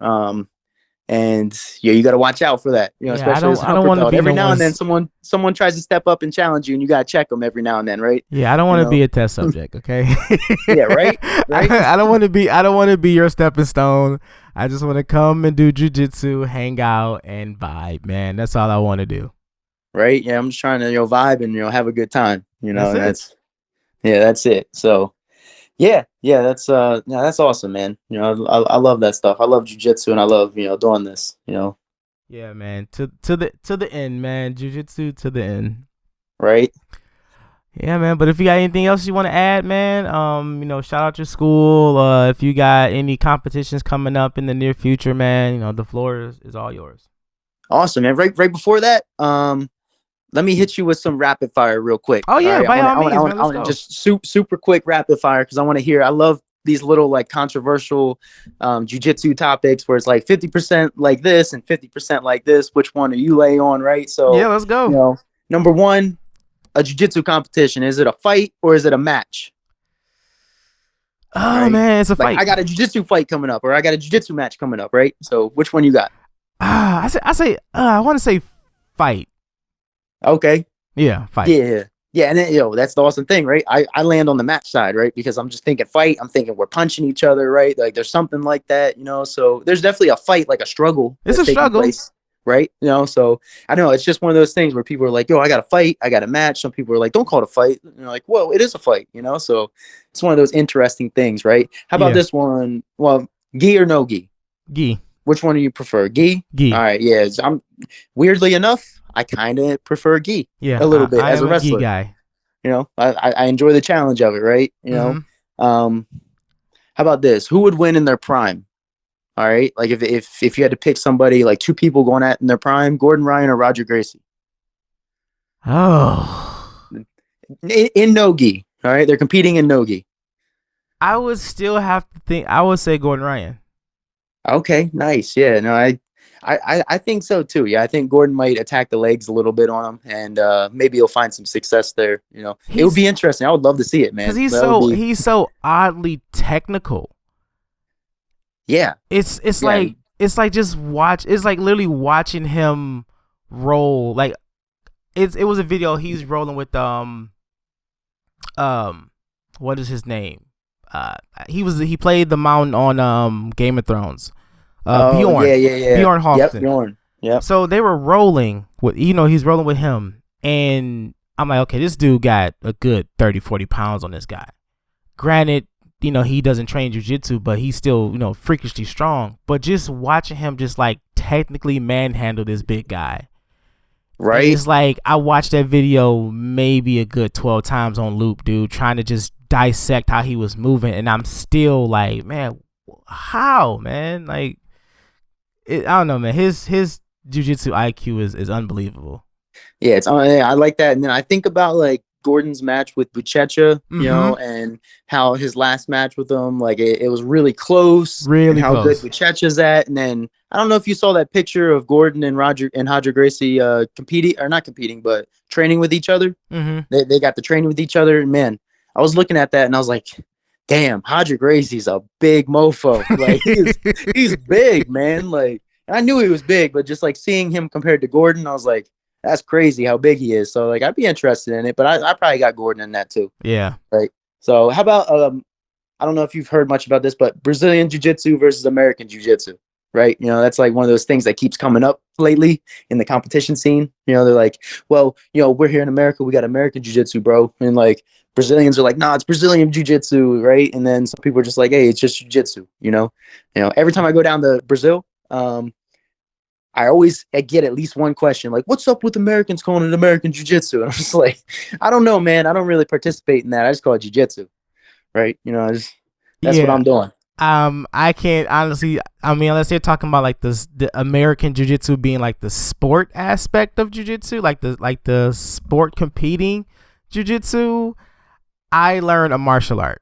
And you got to watch out for that. Yeah, especially as an I don't upper want to belt. be Every no now and then, one's. someone tries to step up and challenge you, and you got to check them every now and then, right? Yeah, I don't want to be a test subject. Okay. Yeah, right. I don't want to be. I don't want to be your stepping stone. I just want to come and do jujitsu, hang out, and vibe, man. That's all I want to do. Right. Yeah, I'm just trying to vibe and have a good time. That's And it. that's it. So that's awesome, man. I love that stuff. I love jujitsu, and I love doing this. Yeah, man. To the end, man. Jiu-jitsu to the end. Right. Yeah, man. But if you got anything else you want to add, man, shout out your school. If you got any competitions coming up in the near future, man, the floor is all yours. Awesome, man. Right before that, let me hit you with some rapid fire real quick. Oh yeah, right? by all means, I man. Let's want go. just super quick rapid fire because I want to hear. I love these little like controversial jiu-jitsu topics where it's like 50% like this and 50% like this. Which one are you lay on, right? So Yeah, let's go. number one, a jiu-jitsu competition. Is it a fight or is it a match? Oh right? man, it's a Like fight. I got a jiu-jitsu fight coming up, or I got a jiu-jitsu match coming up, right? So which one you got? I want to say fight. Okay. Yeah, fight. Yeah, and then that's the awesome thing, right? I land on the match side, right? Because I'm just thinking fight. I'm thinking we're punching each other, right? Like there's something like that, So there's definitely a fight, like a struggle. It's that's a struggle, place, right? So I don't know. It's just one of those things where people are like, "Yo, I got a fight. I got a match." Some people are like, "Don't call it a fight." Like, well, it is a fight, So it's one of those interesting things, right? How about this one? Well, gi or no gi? Gi. Which one do you prefer? Gi. Gi. All right. Yeah. I'm weirdly enough, I kind of prefer gi. Yeah, a little bit I as am a wrestler. Gi guy. I enjoy the challenge of it, right? How about this? Who would win in their prime? All right, like if you had to pick somebody, like two people going at in their prime, Gordon Ryan or Roger Gracie? Oh, in no-gi. All right, they're competing in no-gi. I would still have to think. I would say Gordon Ryan. Okay, nice. Yeah, no, I think so too. Yeah, I think Gordon might attack the legs a little bit on him, and maybe he'll find some success there. It would be interesting. I would love to see it, man. Because he's so oddly technical. Yeah, it's like just watch. It's like literally watching him roll. Like it was a video. He's rolling with what is his name? He played the mountain on Game of Thrones. Bjorn. Yeah. Bjorn Hoffman. Yep, Bjorn. Yeah. So they were rolling with, he's rolling with him, and I'm like, okay, this dude got a good 30, 40 pounds on this guy. Granted, he doesn't train jiu-jitsu, but he's still, freakishly strong. But just watching him just like technically manhandle this big guy. Right. And it's like I watched that video maybe a good 12 times on loop, dude, trying to just dissect how he was moving, and I'm still like, man, how, man? Like, I don't know, man. His jiu-jitsu IQ is unbelievable. Yeah, I like that. And then I think about like Gordon's match with Buchecha, and how his last match with him, like it was really close. Really how close. good Buchecha's at. And then I don't know if you saw that picture of Gordon and Roger Gracie not competing, but training with each other. Mm-hmm. They got the training with each other. And man, I was looking at that and I was like, damn, Roger Gracie's a big mofo. Like he's big, man. Like I knew he was big, but just like seeing him compared to Gordon, I was like, that's crazy how big he is. So like I'd be interested in it, but I probably got Gordon in that too. Yeah. Right. So how about I don't know if you've heard much about this, but Brazilian Jiu-Jitsu versus American Jiu-Jitsu. Right. That's like one of those things that keeps coming up lately in the competition scene. They're like, well, we're here in America, we got American Jiu-Jitsu, bro. And like Brazilians are like, nah, it's Brazilian Jiu-Jitsu, right? And then some people are just like, hey, it's just Jiu-Jitsu, Every time I go down to Brazil, I always get at least one question like, "What's up with Americans calling it American Jiu-Jitsu?" And I'm just like, I don't know, man. I don't really participate in that. I just call it Jiu-Jitsu, right? That's what Yeah. I'm doing. I can't honestly. I mean, unless you're talking about like the American Jiu-Jitsu being like the sport aspect of Jiu-Jitsu, like the sport competing Jiu-Jitsu. I learned a martial art.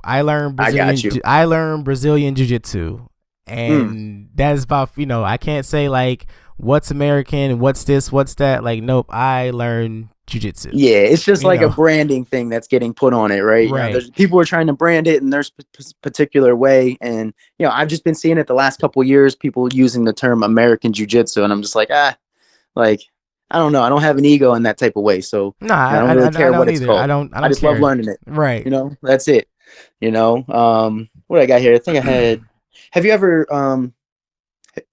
I learned I got Brazilian. you. I learned Brazilian Jiu-Jitsu, and that's about I can't say like what's American, what's this, what's that. Like, nope. I learned Jiu-Jitsu. Yeah, it's just like a branding thing that's getting put on it, right? Right. There's people are trying to brand it in their particular way, and I've just been seeing it the last couple of years. People using the term American Jiu-Jitsu, and I'm just like, like I don't know. I don't have an ego in that type of way, so no, I don't really care what it's called. I don't I just care. love learning it. Right. That's it. What I got here? I think I had. Have you ever?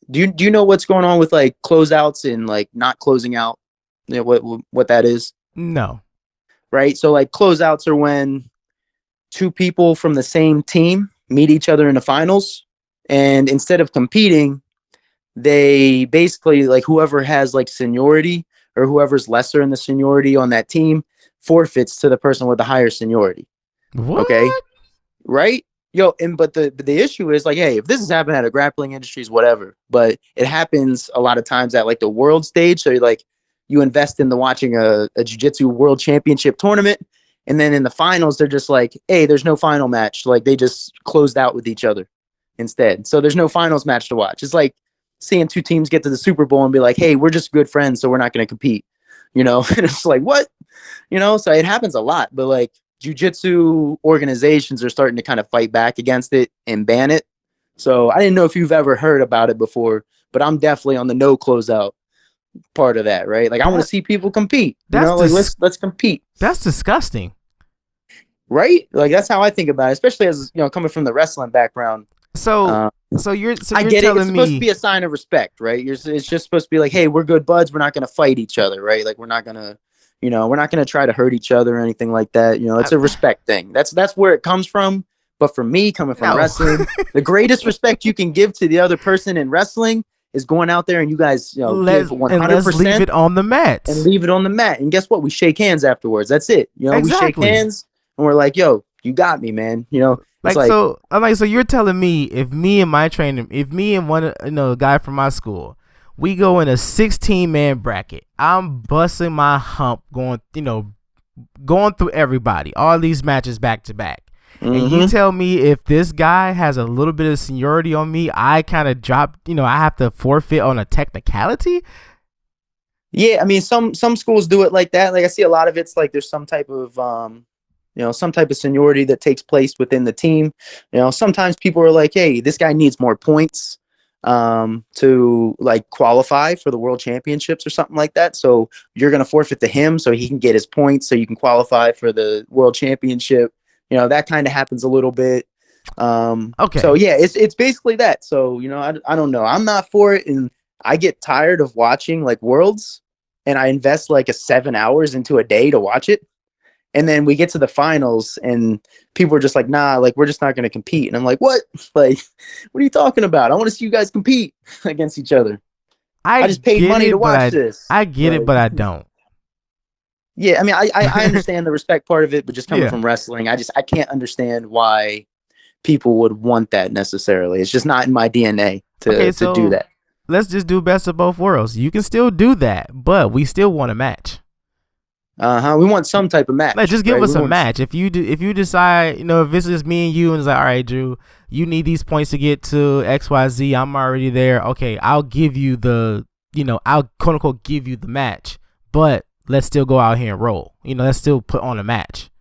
Do you know what's going on with like closeouts and like not closing out? What that is? No. Right. So like closeouts are when two people from the same team meet each other in the finals, and instead of competing, they basically like whoever has like seniority or whoever's lesser in the seniority on that team forfeits to the person with the higher seniority. What? Okay. Right. But the issue is like, hey, if this has happened at a grappling industries, whatever, but it happens a lot of times at like the world stage. So like you invest in watching a jiu-jitsu world championship tournament. And then in the finals, they're just like, hey, there's no final match. Like they just closed out with each other instead. So there's no finals match to watch. It's like seeing two teams get to the Super Bowl and be like, hey, we're just good friends, so we're not going to compete, and it's like, what? So it happens a lot, but like jiu-jitsu organizations are starting to kind of fight back against it and ban it. So I didn't know if you've ever heard about it before, but I'm definitely on the no closeout part of that, right? Like I want to see people compete. Let's compete. That's disgusting. Right? Like that's how I think about it, especially as coming from the wrestling background. So you're I get it. It's telling supposed to be a sign of respect, right? It's just supposed to be like, hey, we're good buds. We're not going to fight each other, right? Like we're not going to, we're not going to try to hurt each other or anything like that. It's a respect thing. That's where it comes from. But for me, coming from wrestling, the greatest respect you can give to the other person in wrestling is going out there and you guys, give 100%. And let's leave it on the mat. And leave it on the mat. And guess what? We shake hands afterwards. That's it. Exactly. We shake hands and we're like, yo, you got me, man. So you're telling me if me and one a guy from my school, we go in a 16-man bracket, I'm busting my hump going through everybody, all these matches back to back. And you tell me if this guy has a little bit of seniority on me, I kind of drop, I have to forfeit on a technicality. Yeah, I mean, some schools do it like that. Like I see a lot of it's like there's some type of some type of seniority that takes place within the team. Sometimes people are like, hey, this guy needs more points to like qualify for the world championships or something like that. So you're going to forfeit to him so he can get his points so you can qualify for the world championship. That kind of happens a little bit. Okay. So yeah, it's basically that. So, I don't know. I'm not for it. And I get tired of watching like worlds and I invest like 7 hours into a day to watch it. And then we get to the finals and people are just like, nah, like we're just not going to compete. And I'm like, what? Like, what are you talking about? I want to see you guys compete against each other. I just paid money to watch this. I get it, but I don't. Yeah, I mean, I understand the respect part of it, but just coming from wrestling, I can't understand why people would want that necessarily. It's just not in my DNA to do that. Let's just do best of both worlds. You can still do that, but we still want a match. We want some type of match. Like, just give us a match. If you decide, if it's just me and you, and it's like, all right, Drew, you need these points to get to XYZ. I'm already there. Okay, I'll give you I'll quote unquote give you the match, but let's still go out here and roll. Let's still put on a match.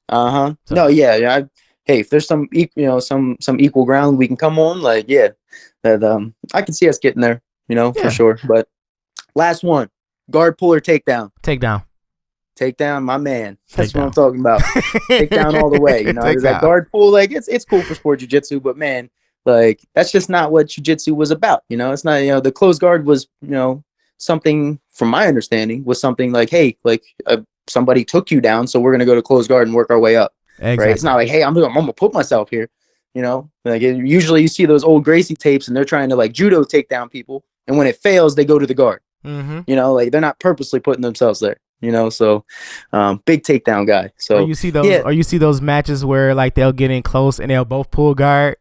So. No, yeah. Hey, if there's some equal ground we can come on, like, yeah, that I can see us getting there, for sure. But last one, guard pull or takedown. Takedown, my man. That's what I'm talking about. Takedown all the way. There's that guard pull, like it's cool for sport jiu-jitsu, but man, like that's just not what jiu-jitsu was about. It's not. The closed guard was, something from my understanding was something like, hey, like somebody took you down, so we're gonna go to closed guard and work our way up. Exactly. Right? It's not like, hey, I'm gonna put myself here. Like usually you see those old Gracie tapes and they're trying to like judo take down people. and when it fails, they go to the guard. Mm-hmm. You know, like they're not purposely putting themselves there. You know, so big takedown guy. So or you see those matches where like they'll get in close and they'll both pull guard.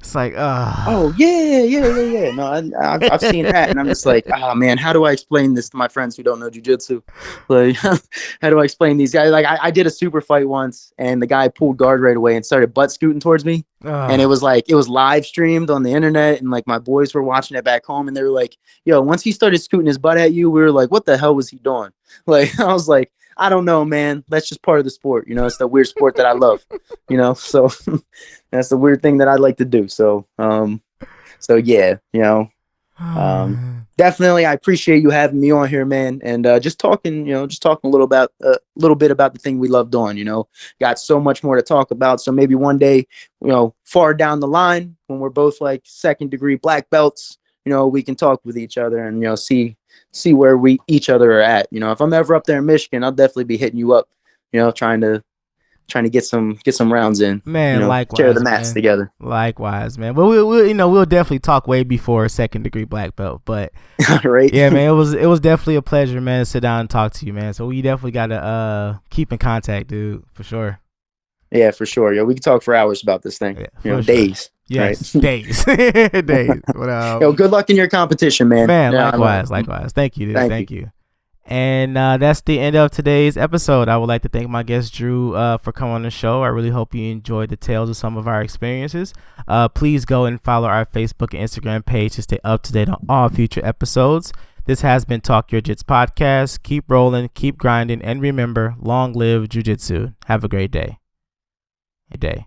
It's like, oh yeah. No, I've seen that, and I'm just like, man, how do I explain this to my friends who don't know jujitsu? Like, how do I explain these guys? Like, I did a super fight once, and the guy pulled guard right away and started butt scooting towards me, and it was live streamed on the internet, and like my boys were watching it back home, and they were like, yo, once he started scooting his butt at you, we were like, what the hell was he doing? Like, I was like, I don't know, man. That's just part of the sport. You know, it's the weird sport that I love, you know, so that's the weird thing that I like to do. So, yeah, you know, definitely I appreciate you having me on here, man. And just talking a little bit about the thing we love doing, you know, got so much more to talk about. So maybe one day, you know, far down the line when we're both like 2nd degree black belts, you know, we can talk with each other and, you know, see where we each other are at. You know, if I'm ever up there in Michigan, I'll definitely be hitting you up, you know, trying to get some rounds in, man. You know, likewise, share the mats together. Likewise, man. But we'll definitely talk way before 2nd degree black belt. But right, yeah, man, it was definitely a pleasure, man, to sit down and talk to you, man. So we definitely gotta keep in contact, dude, for sure. Yeah, for sure. Yeah, we can talk for hours about this thing. Yeah, you know, sure. days. Yes, right? days. Days. But, yo, good luck in your competition, man. Man, yeah, likewise. Thank you, dude. Thank you. And that's the end of today's episode. I would like to thank my guest Drew for coming on the show. I really hope you enjoyed the tales of some of our experiences. Please go and follow our Facebook and Instagram page to stay up to date on all future episodes. This has been Talk Your Jits podcast. Keep rolling, keep grinding, and remember, long live jiu-jitsu. Have a great day. A day.